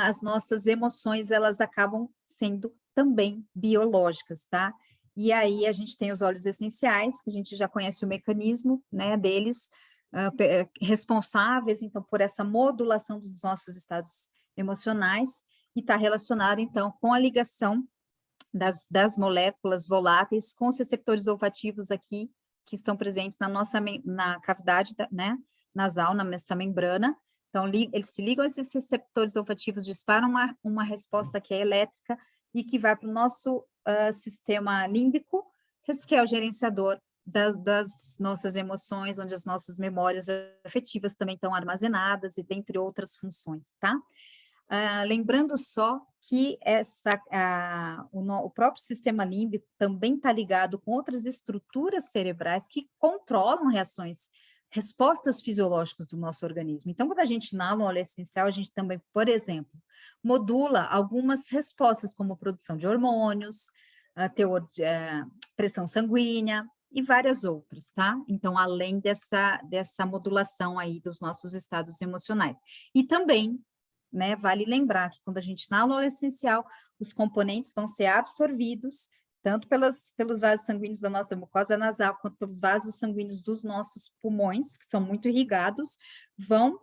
as nossas emoções, elas acabam sendo também biológicas, tá? E aí a gente tem os óleos essenciais, que a gente já conhece o mecanismo, né, deles, responsáveis, então, por essa modulação dos nossos estados emocionais, e está relacionado, então, com a ligação das moléculas voláteis com os receptores olfativos aqui, que estão presentes na cavidade, né, nasal, nessa membrana. Então, eles se ligam a esses receptores olfativos, disparam uma resposta que é elétrica e que vai para o nosso sistema límbico, que é o gerenciador das nossas emoções, onde as nossas memórias afetivas também estão armazenadas, e dentre outras funções, tá? Lembrando só que o próprio sistema límbico também está ligado com outras estruturas cerebrais que controlam respostas fisiológicas do nosso organismo. Então, quando a gente inala um óleo essencial, a gente também, por exemplo, modula algumas respostas, como produção de hormônios, teor de pressão sanguínea, e várias outras, tá? Então, além dessa modulação aí dos nossos estados emocionais. E também, né, vale lembrar que quando a gente na óleo essencial, os componentes vão ser absorvidos tanto pelos vasos sanguíneos da nossa mucosa nasal, quanto pelos vasos sanguíneos dos nossos pulmões, que são muito irrigados,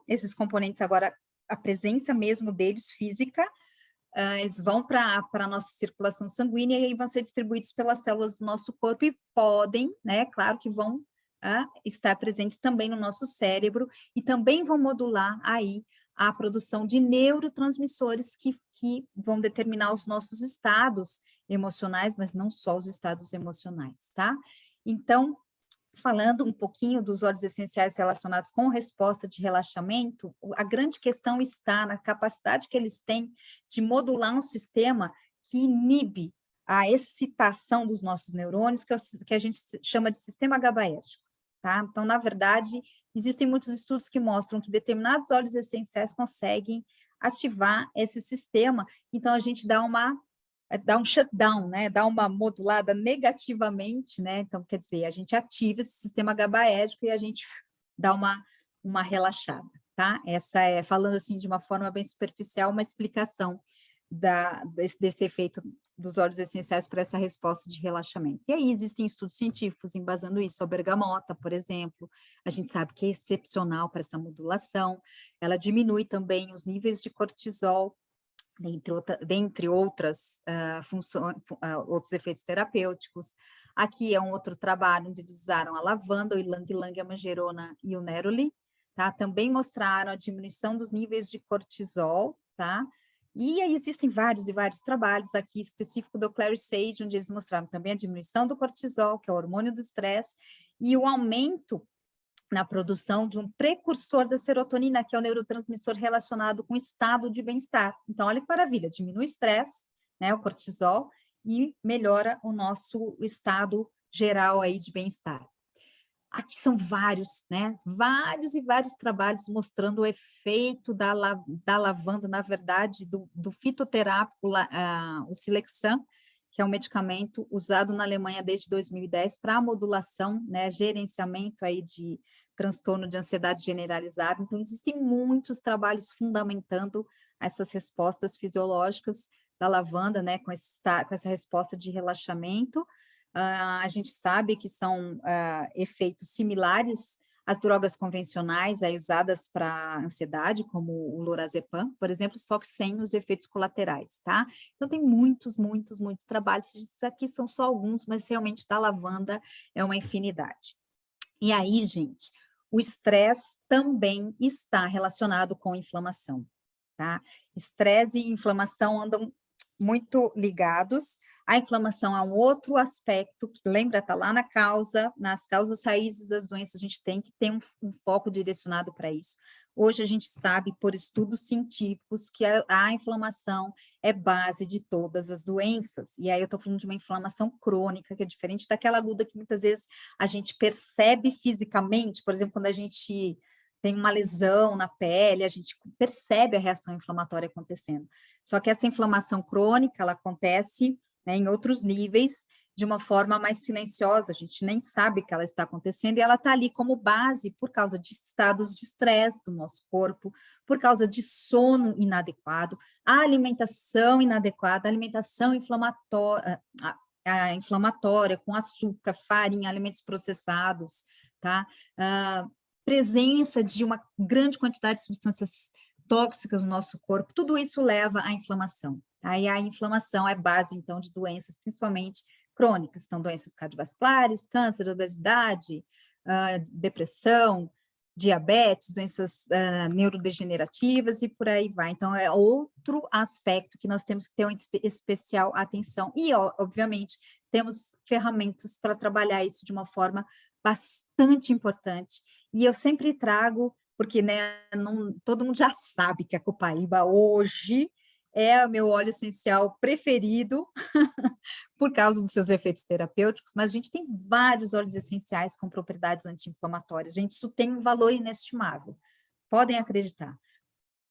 esses componentes agora, a presença mesmo deles, física, eles vão para a nossa circulação sanguínea e aí vão ser distribuídos pelas células do nosso corpo e podem, né, claro que vão estar presentes também no nosso cérebro e também vão modular aí a produção de neurotransmissores que vão determinar os nossos estados emocionais, mas não só os estados emocionais, tá? Então, falando um pouquinho dos óleos essenciais relacionados com resposta de relaxamento, a grande questão está na capacidade que eles têm de modular um sistema que inibe a excitação dos nossos neurônios, que a gente chama de sistema GABAérgico, tá? Então, na verdade, existem muitos estudos que mostram que determinados óleos essenciais conseguem ativar esse sistema, então a gente dá um shutdown, né? Dá uma modulada negativamente, né? Então, quer dizer, a gente ativa esse sistema GABAérgico e a gente dá uma relaxada, tá? Essa é, falando assim de uma forma bem superficial, uma explicação desse efeito dos óleos essenciais para essa resposta de relaxamento. E aí existem estudos científicos embasando isso. A bergamota, por exemplo, a gente sabe que é excepcional para essa modulação. Ela diminui também os níveis de cortisol, dentre outras funções, outros efeitos terapêuticos. Aqui é um outro trabalho onde eles usaram a lavanda, o ylang-ylang, a manjerona e o neroli, tá? Também mostraram a diminuição dos níveis de cortisol, tá? E aí existem vários e vários trabalhos aqui específico do Clary Sage, onde eles mostraram também a diminuição do cortisol, que é o hormônio do estresse, e o aumento na produção de um precursor da serotonina, que é o neurotransmissor relacionado com o estado de bem-estar. Então, olha que maravilha, diminui o estresse, né, o cortisol, e melhora o nosso estado geral aí de bem-estar. Aqui são vários, né, vários e vários trabalhos mostrando o efeito da lavanda, na verdade, do fitoterápico, o Silexan, que é um medicamento usado na Alemanha desde 2010 para a modulação, né, gerenciamento aí de transtorno de ansiedade generalizada. Então, existem muitos trabalhos fundamentando essas respostas fisiológicas da lavanda, né, com essa resposta de relaxamento. A gente sabe que são efeitos similares às drogas convencionais aí usadas para ansiedade, como o lorazepam, por exemplo, só que sem os efeitos colaterais, tá? Então, tem muitos, muitos, muitos trabalhos. Esses aqui são só alguns, mas realmente da lavanda é uma infinidade. E aí, gente, o estresse também está relacionado com inflamação, tá? Estresse e inflamação andam muito ligados. A inflamação é um outro aspecto que, lembra, está lá nas causas raízes das doenças, a gente tem que ter um foco direcionado para isso. Hoje a gente sabe, por estudos científicos, que a inflamação é base de todas as doenças. E aí eu estou falando de uma inflamação crônica, que é diferente daquela aguda que muitas vezes a gente percebe fisicamente, por exemplo, quando a gente tem uma lesão na pele, a gente percebe a reação inflamatória acontecendo. Só que essa inflamação crônica, ela acontece, né, em outros níveis, de uma forma mais silenciosa, a gente nem sabe que ela está acontecendo, e ela está ali como base por causa de estados de estresse do nosso corpo, por causa de sono inadequado, a alimentação inadequada, a alimentação inflamatória, inflamatória com açúcar, farinha, alimentos processados, tá? Presença de uma grande quantidade de substâncias tóxicas no nosso corpo, tudo isso leva à inflamação. Aí a inflamação é base, então, de doenças, principalmente crônicas, então doenças cardiovasculares, câncer, obesidade, depressão, diabetes, doenças neurodegenerativas e por aí vai. Então, é outro aspecto que nós temos que ter uma especial atenção. E, obviamente, temos ferramentas para trabalhar isso de uma forma bastante importante. E eu sempre trago, porque né, todo mundo já sabe que a copaíba hoje é o meu óleo essencial preferido por causa dos seus efeitos terapêuticos, mas a gente tem vários óleos essenciais com propriedades anti-inflamatórias. Gente, isso tem um valor inestimável. Podem acreditar.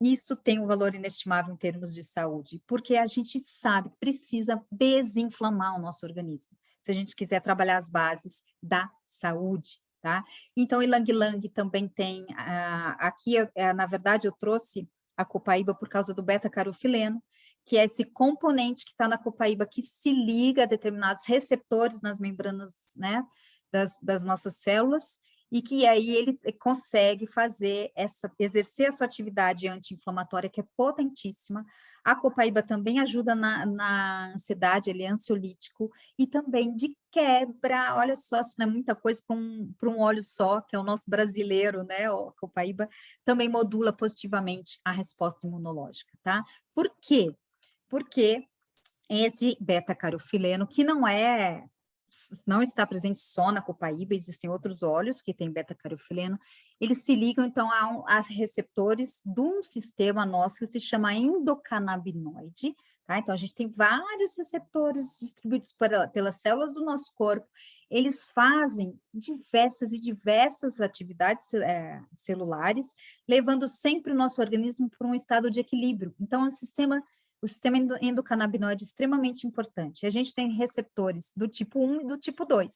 Isso tem um valor inestimável em termos de saúde, porque a gente sabe que precisa desinflamar o nosso organismo. se a gente quiser trabalhar as bases da saúde, tá? Então, Ylang Ylang também tem, aqui, na verdade, eu trouxe a copaíba por causa do beta-carofileno, que é esse componente que está na copaíba que se liga a determinados receptores nas membranas, né, das nossas células, e que aí ele consegue exercer a sua atividade anti-inflamatória, que é potentíssima. A copaíba também ajuda na ansiedade, ele é ansiolítico, e também de quebra, olha só, isso não é muita coisa para um óleo só, que é o nosso brasileiro, né, a copaíba, também modula positivamente a resposta imunológica, tá? Por quê? Porque esse beta-carofileno, que não está presente só na copaíba, existem outros óleos que têm beta-carofileno, eles se ligam, então, a receptores de um sistema nosso que se chama endocannabinoide, tá? Então, a gente tem vários receptores distribuídos pelas células do nosso corpo, eles fazem diversas atividades celulares, levando sempre o nosso organismo para um estado de equilíbrio. Então, o sistema endocannabinoide é extremamente importante. A gente tem receptores do tipo 1 e do tipo 2.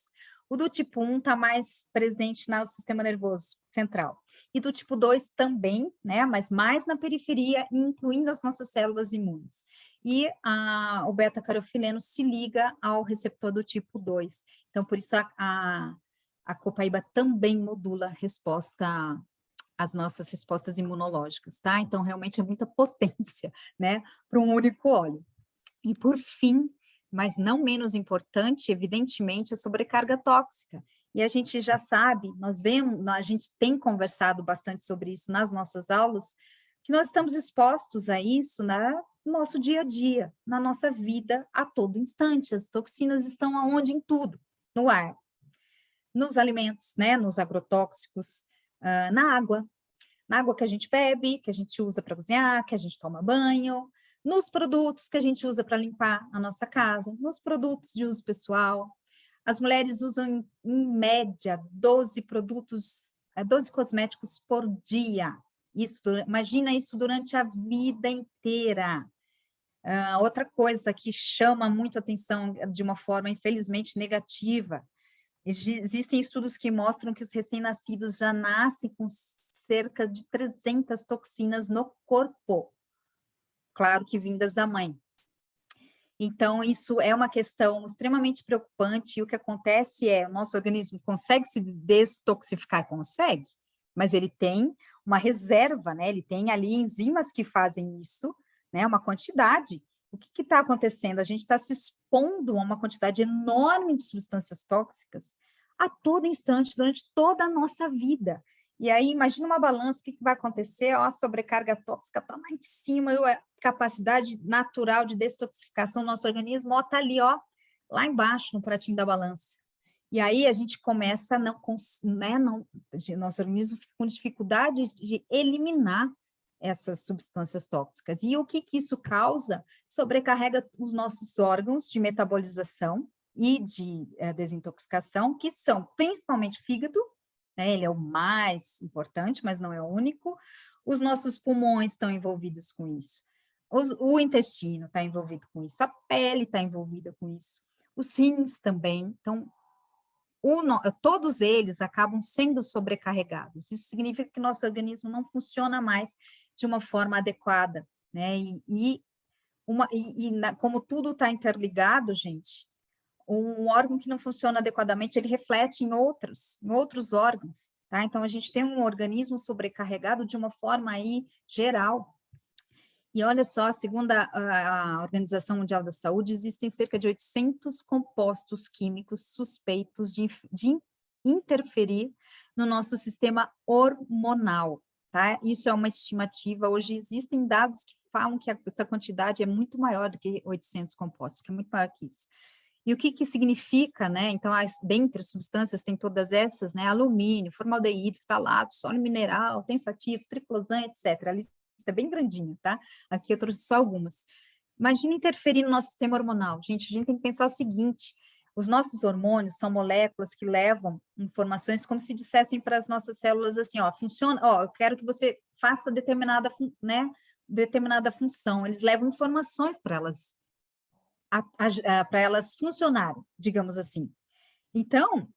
O do tipo 1 está mais presente no sistema nervoso central. E do tipo 2 também, né? Mas mais na periferia, incluindo as nossas células imunes. E o beta-carofileno se liga ao receptor do tipo 2. Então, por isso a copaíba também modula a resposta as nossas respostas imunológicas, tá? Então, realmente é muita potência, né, para um único óleo. E, por fim, mas não menos importante, evidentemente, a sobrecarga tóxica. E a gente já sabe, a gente tem conversado bastante sobre isso nas nossas aulas, que nós estamos expostos a isso, né, no nosso dia a dia, na nossa vida a todo instante. As toxinas estão aonde? Em tudo, no ar, nos alimentos, né, nos agrotóxicos, na água que a gente bebe, que a gente usa para cozinhar, que a gente toma banho, nos produtos que a gente usa para limpar a nossa casa, nos produtos de uso pessoal. As mulheres usam, em média, 12 cosméticos por dia. Imagina isso durante a vida inteira. Outra coisa que chama muito atenção de uma forma, infelizmente, negativa, existem estudos que mostram que os recém-nascidos já nascem com cerca de 300 toxinas no corpo, claro que vindas da mãe. Então, isso é uma questão extremamente preocupante, e o que acontece o nosso organismo consegue se destoxificar? Consegue, mas ele tem uma reserva, né? Ele tem ali enzimas que fazem isso, né? Uma quantidade. O que está acontecendo? A gente está se expondo a uma quantidade enorme de substâncias tóxicas a todo instante, durante toda a nossa vida. E aí, imagina uma balança, o que vai acontecer? A sobrecarga tóxica está lá em cima, a capacidade natural de destoxificação do nosso organismo está ali, lá embaixo, no pratinho da balança. E aí a gente começa a nosso organismo fica com dificuldade de eliminar essas substâncias tóxicas. E o que isso causa? Sobrecarrega os nossos órgãos de metabolização e de desintoxicação, que são principalmente fígado, né? Ele é o mais importante, mas não é o único. Os nossos pulmões estão envolvidos com isso. O intestino está envolvido com isso, a pele está envolvida com isso, os rins também. Então, todos eles acabam sendo sobrecarregados. Isso significa que nosso organismo não funciona mais de uma forma adequada, né? Como tudo está interligado, gente, um órgão que não funciona adequadamente, ele reflete em outros órgãos, tá? Então, a gente tem um organismo sobrecarregado de uma forma aí geral. E olha só, segundo a Organização Mundial da Saúde, existem cerca de 800 compostos químicos suspeitos de interferir no nosso sistema hormonal, tá? Isso é uma estimativa. Hoje existem dados que falam que essa quantidade é muito maior do que 800 compostos, que é muito maior que isso. E o que significa, né? Então, dentre as substâncias tem todas essas, né? Alumínio, formaldeído, ftalado, sólido mineral, tensoativos, triclosan, etc. A lista é bem grandinha, tá? Aqui eu trouxe só algumas. Imagina interferir no nosso sistema hormonal. Gente, a gente tem que pensar o seguinte: os nossos hormônios são moléculas que levam informações como se dissessem para as nossas células assim, funciona, eu quero que você faça determinada função. Eles levam informações para elas para elas funcionarem, digamos assim. Então,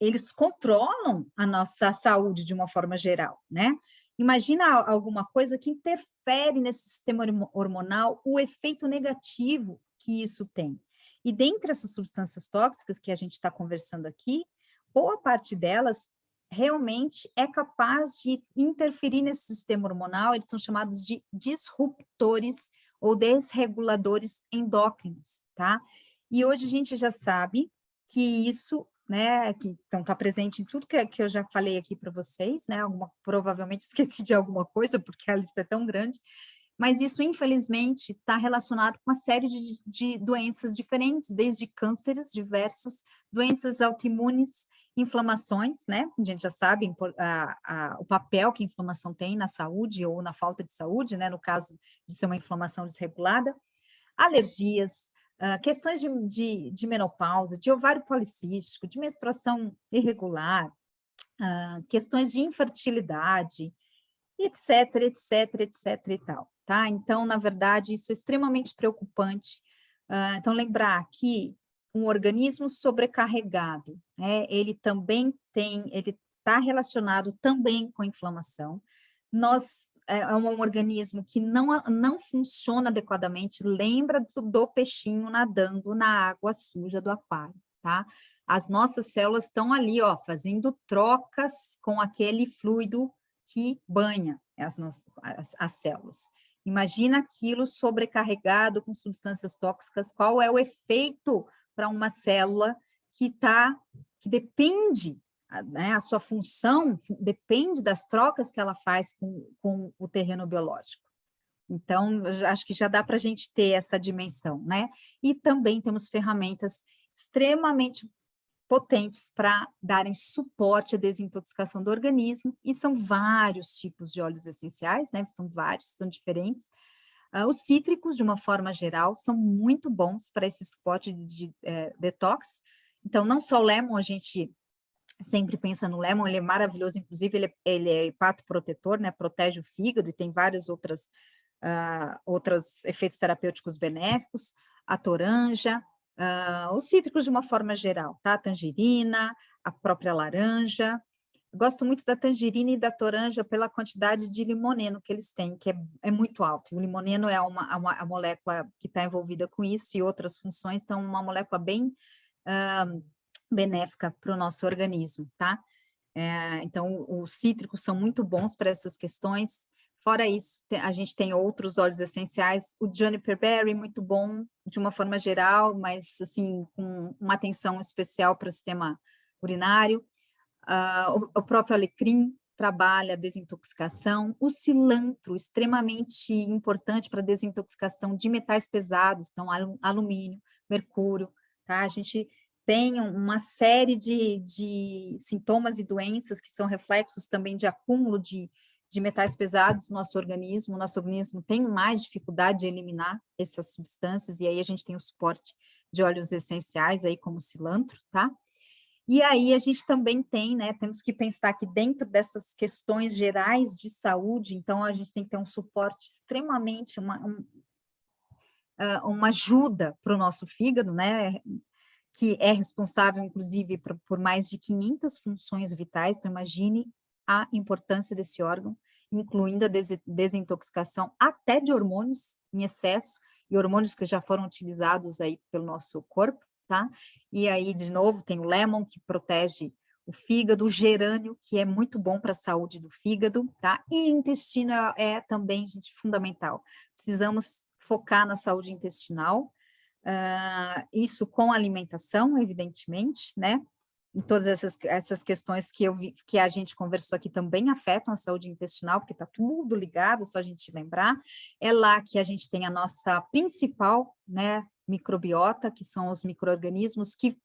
eles controlam a nossa saúde de uma forma geral, né? Imagina alguma coisa que interfere nesse sistema hormonal, o efeito negativo que isso tem. E dentre essas substâncias tóxicas que a gente está conversando aqui, boa parte delas realmente é capaz de interferir nesse sistema hormonal, eles são chamados de disruptores ou desreguladores endócrinos, tá? E hoje a gente já sabe que isso, né, que então está presente em tudo que eu já falei aqui para vocês, né, provavelmente esqueci de alguma coisa, porque a lista é tão grande, mas isso, infelizmente, está relacionado com uma série de doenças diferentes, desde cânceres diversos, doenças autoimunes, inflamações, né? A gente já sabe o papel que a inflamação tem na saúde ou na falta de saúde, né? No caso de ser uma inflamação desregulada, alergias, questões de menopausa, de ovário policístico, de menstruação irregular, questões de infertilidade, etc, etc, etc e tal, tá? Então, na verdade, isso é extremamente preocupante. Então, lembrar que um organismo sobrecarregado, né, ele está relacionado também com a inflamação. É um organismo que não funciona adequadamente, lembra do peixinho nadando na água suja do aquário, tá? As nossas células estão ali, ó, fazendo trocas com aquele fluido que banha as células. Imagina aquilo sobrecarregado com substâncias tóxicas, qual é o efeito para uma célula que depende, né, a sua função depende das trocas que ela faz com o terreno biológico. Então, acho que já dá para a gente ter essa dimensão, né? E também temos ferramentas extremamente potentes para darem suporte à desintoxicação do organismo, e são vários tipos de óleos essenciais, né? São vários, são diferentes. Os cítricos, de uma forma geral, são muito bons para esse suporte de detox. Então, não só o lemon, a gente sempre pensa no lemon, ele é maravilhoso, inclusive ele é hepatoprotetor, né? Protege o fígado e tem vários outros efeitos terapêuticos benéficos, a toranja, os cítricos de uma forma geral, tá? A tangerina, a própria laranja. Gosto muito da tangerina e da toranja pela quantidade de limoneno que eles têm, que é muito alto. O limoneno é a molécula que está envolvida com isso e outras funções, então uma molécula bem benéfica para o nosso organismo, tá? Então, os cítricos são muito bons para essas questões. Fora isso, a gente tem outros óleos essenciais. O juniper berry, muito bom, de uma forma geral, mas, assim, com uma atenção especial para o sistema urinário. O próprio alecrim trabalha a desintoxicação. O cilantro, extremamente importante para a desintoxicação de metais pesados, então, alumínio, mercúrio, tá? A gente tem uma série de sintomas e doenças que são reflexos também de acúmulo de metais pesados no nosso organismo. O nosso organismo tem mais dificuldade de eliminar essas substâncias, e aí a gente tem o suporte de óleos essenciais, aí como o cilantro, tá? E aí a gente também tem, né, temos que pensar que dentro dessas questões gerais de saúde, então a gente tem que ter um suporte extremamente, uma ajuda para o nosso fígado, né, que é responsável, inclusive, por mais de 500 funções vitais. Então, imagine a importância desse órgão, incluindo a desintoxicação até de hormônios em excesso, e hormônios que já foram utilizados aí pelo nosso corpo, tá? E aí, de novo, tem o lemon, que protege o fígado, o gerânio, que é muito bom para a saúde do fígado, tá? E intestino é também, gente, fundamental. Precisamos focar na saúde intestinal, isso com alimentação, evidentemente, né? E todas essas questões que a gente conversou aqui também afetam a saúde intestinal, porque está tudo ligado, só a gente lembrar. É lá que a gente tem a nossa principal, né, microbiota, que são os micro-organismos que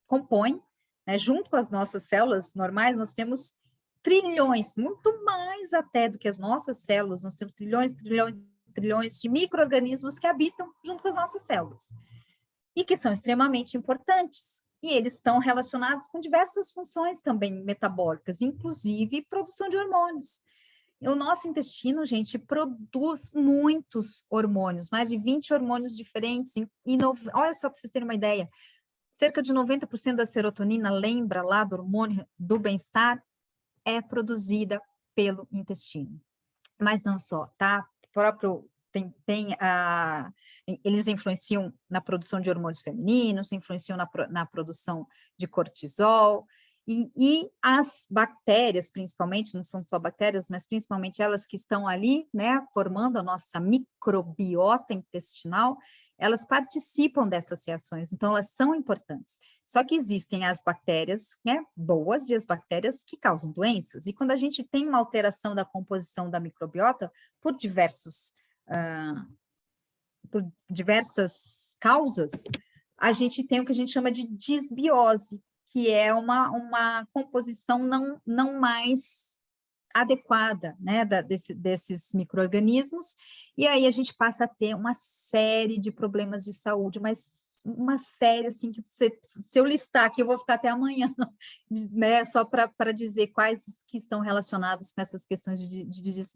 compõem, né, junto com as nossas células normais, nós temos trilhões, muito mais até do que as nossas células, nós temos trilhões, trilhões, trilhões de micro-organismos que habitam junto com as nossas células e que são extremamente importantes. E eles estão relacionados com diversas funções também metabólicas, inclusive produção de hormônios. O nosso intestino, gente, produz muitos hormônios, mais de 20 hormônios diferentes. Olha só para vocês terem uma ideia, cerca de 90% da serotonina, lembra lá do hormônio do bem-estar, é produzida pelo intestino. Mas não só, tá? Próprio eles influenciam na produção de hormônios femininos, influenciam na produção de cortisol, e as bactérias, principalmente, não são só bactérias, mas principalmente elas que estão ali, né, formando a nossa microbiota intestinal, elas participam dessas reações, então elas são importantes. Só que existem as bactérias, né, boas e as bactérias que causam doenças, e quando a gente tem uma alteração da composição da microbiota, por diversas causas, a gente tem o que a gente chama de disbiose, que é uma composição não mais adequada, né, desses micro-organismos, e aí a gente passa a ter uma série de problemas de saúde, mas uma série, assim, que se eu listar aqui, eu vou ficar até amanhã, né, só para dizer quais que estão relacionados com essas questões de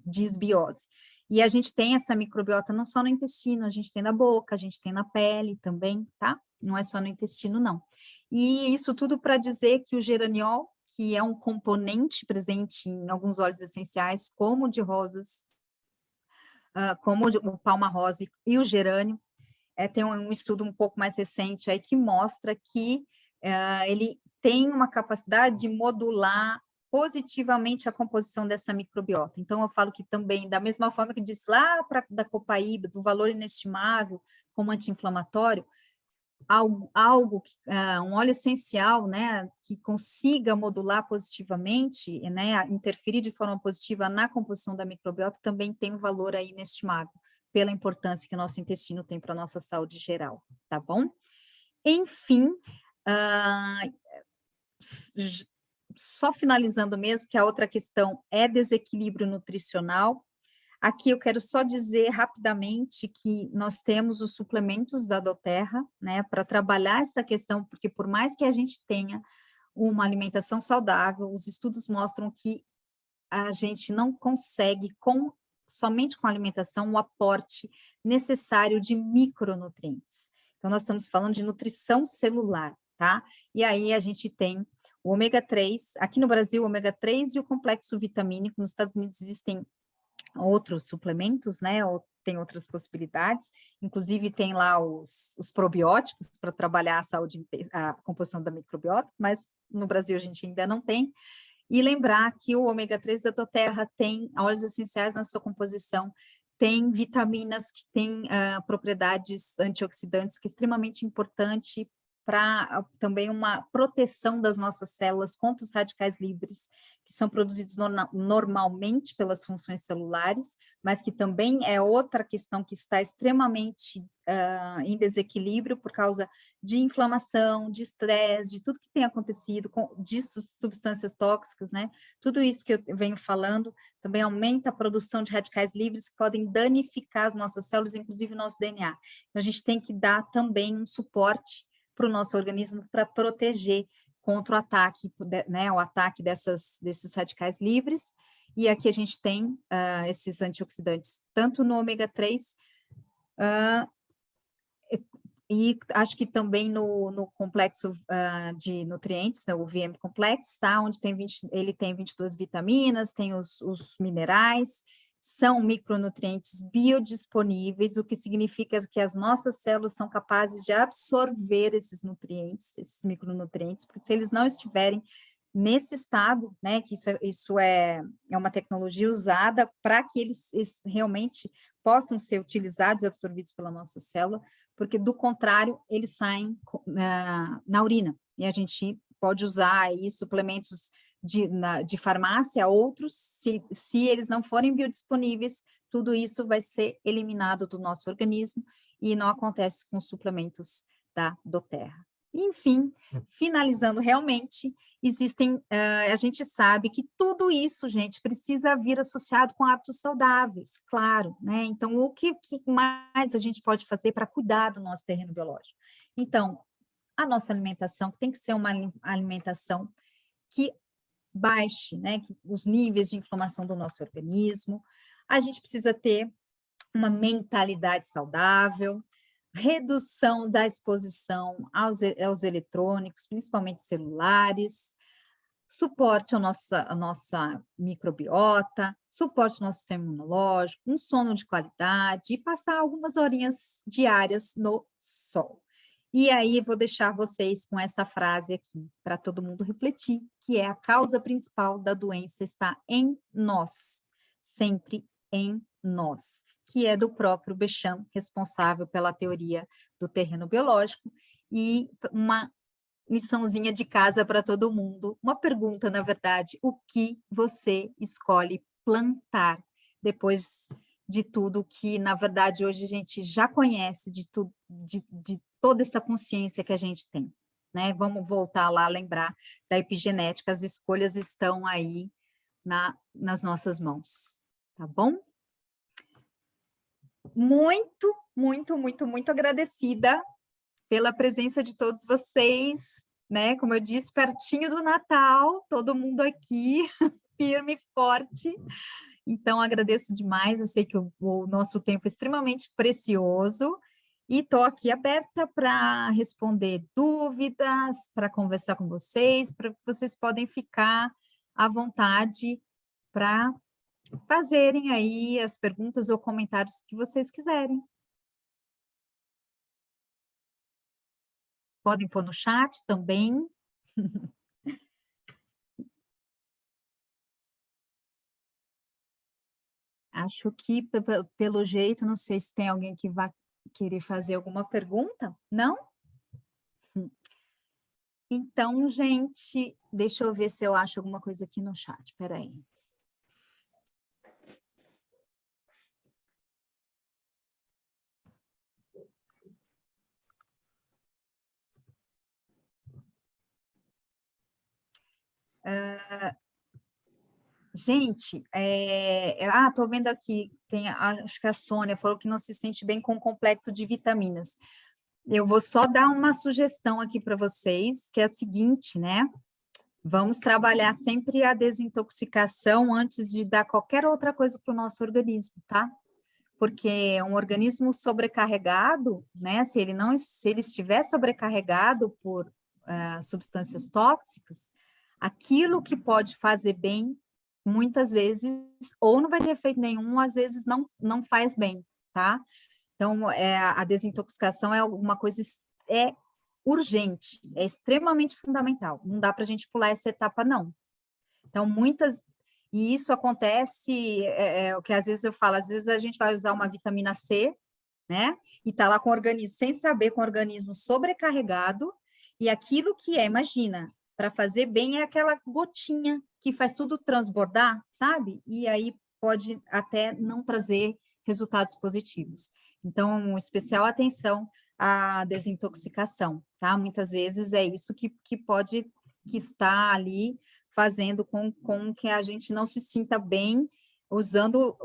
disbiose. E a gente tem essa microbiota não só no intestino, a gente tem na boca, a gente tem na pele também, tá? Não é só no intestino, não. E isso tudo para dizer que o geraniol, que é um componente presente em alguns óleos essenciais, como o de rosas, como o palma-rosa e o gerânio, tem um estudo um pouco mais recente aí que mostra que ele tem uma capacidade de modular positivamente a composição dessa microbiota. Então, eu falo que também, da mesma forma que disse lá da copaíba, do valor inestimável como anti-inflamatório, um óleo essencial, né, que consiga modular positivamente, né, interferir de forma positiva na composição da microbiota, também tem um valor aí inestimável, pela importância que o nosso intestino tem para a nossa saúde geral, tá bom? Enfim, só finalizando mesmo, que a outra questão é desequilíbrio nutricional. Aqui eu quero só dizer rapidamente que nós temos os suplementos da doTERRA, né, para trabalhar essa questão, porque por mais que a gente tenha uma alimentação saudável, os estudos mostram que a gente não consegue, somente com a alimentação, o aporte necessário de micronutrientes. Então, nós estamos falando de nutrição celular, tá? E aí a gente tem o ômega 3, aqui no Brasil, o ômega 3 e o complexo vitamínico, nos Estados Unidos existem outros suplementos, né, ou tem outras possibilidades, inclusive tem lá os probióticos para trabalhar a saúde, a composição da microbiota, mas no Brasil a gente ainda não tem. E lembrar que o ômega 3 da doTERRA tem óleos essenciais na sua composição, tem vitaminas que têm propriedades antioxidantes, que é extremamente importante para também uma proteção das nossas células contra os radicais livres, que são produzidos normalmente pelas funções celulares, mas que também é outra questão que está extremamente em desequilíbrio por causa de inflamação, de estresse, de tudo que tem acontecido, de substâncias tóxicas, né? Tudo isso que eu venho falando também aumenta a produção de radicais livres que podem danificar as nossas células, inclusive o nosso DNA. Então, a gente tem que dar também um suporte para o nosso organismo para proteger contra o ataque, né, o ataque desses radicais livres, e aqui a gente tem esses antioxidantes, tanto no ômega 3, e acho que também no complexo de nutrientes, né, o VM Complex, tá, onde ele tem 22 vitaminas, tem os minerais, são micronutrientes biodisponíveis, o que significa que as nossas células são capazes de absorver esses nutrientes, esses micronutrientes, porque se eles não estiverem nesse estado, né, que isso é uma tecnologia usada para que eles realmente possam ser utilizados e absorvidos pela nossa célula, porque do contrário, eles saem na urina, e a gente pode usar aí suplementos de farmácia, outros, se eles não forem biodisponíveis, tudo isso vai ser eliminado do nosso organismo, e não acontece com os suplementos da doTERRA. Enfim, finalizando realmente, a gente sabe que tudo isso, gente, precisa vir associado com hábitos saudáveis, claro, né? Então, o que mais a gente pode fazer para cuidar do nosso terreno biológico? Então, a nossa alimentação tem que ser uma alimentação que baixe, né, os níveis de inflamação do nosso organismo. A gente precisa ter uma mentalidade saudável, redução da exposição aos eletrônicos, principalmente celulares, suporte à nossa microbiota, suporte ao nosso sistema imunológico, um sono de qualidade e passar algumas horinhas diárias no sol. E aí vou deixar vocês com essa frase aqui para todo mundo refletir, que é: a causa principal da doença está em nós, sempre em nós, que é do próprio Béchamp, responsável pela teoria do terreno biológico. E uma liçãozinha de casa para todo mundo, uma pergunta, na verdade: o que você escolhe plantar depois de tudo que, na verdade, hoje a gente já conhece, de toda essa consciência que a gente tem, né? Vamos voltar lá, lembrar da epigenética, as escolhas estão aí nas nossas mãos, tá bom? Muito, muito, muito, muito agradecida pela presença de todos vocês, né? Como eu disse, pertinho do Natal, todo mundo aqui, firme e forte. Então, agradeço demais, eu sei que o nosso tempo é extremamente precioso e estou aqui aberta para responder dúvidas, para conversar com vocês, para que vocês podem ficar à vontade para fazerem aí as perguntas ou comentários que vocês quiserem. Podem pôr no chat também. Acho que, pelo jeito, não sei se tem alguém que vai querer fazer alguma pergunta. Não? Então, gente, deixa eu ver se eu acho alguma coisa aqui no chat. Espera aí. Gente, estou vendo aqui, acho que a Sônia falou que não se sente bem com o complexo de vitaminas. Eu vou só dar uma sugestão aqui para vocês, que é a seguinte, né? Vamos trabalhar sempre a desintoxicação antes de dar qualquer outra coisa para o nosso organismo, tá? Porque um organismo sobrecarregado, né? Se ele estiver sobrecarregado por substâncias tóxicas, aquilo que pode fazer bem, muitas vezes, ou não vai ter efeito nenhum, às vezes não faz bem, tá? Então, a desintoxicação é alguma coisa urgente, é extremamente fundamental. Não dá para a gente pular essa etapa, não. Então, e isso acontece, o que às vezes eu falo, às vezes a gente vai usar uma vitamina C, né? E tá lá com o organismo, sem saber, com o organismo sobrecarregado, e aquilo que imagina, para fazer bem é aquela gotinha que faz tudo transbordar, sabe? E aí pode até não trazer resultados positivos. Então, especial atenção à desintoxicação, tá? Muitas vezes é isso que está ali fazendo com que a gente não se sinta bem usando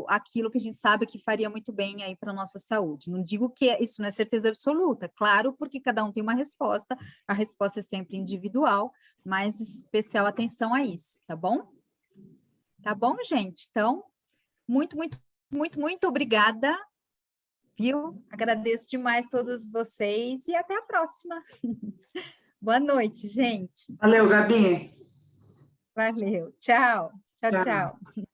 aquilo que a gente sabe que faria muito bem aí para a nossa saúde. Não digo que isso não é certeza absoluta, claro, porque cada um tem uma resposta, a resposta é sempre individual, mas especial atenção a isso, tá bom? Tá bom, gente? Então, muito, muito, muito, muito obrigada, viu? Agradeço demais todos vocês e até a próxima. Boa noite, gente. Valeu, Gabi. Valeu. Tchau. Tchau, Tchau. tchau.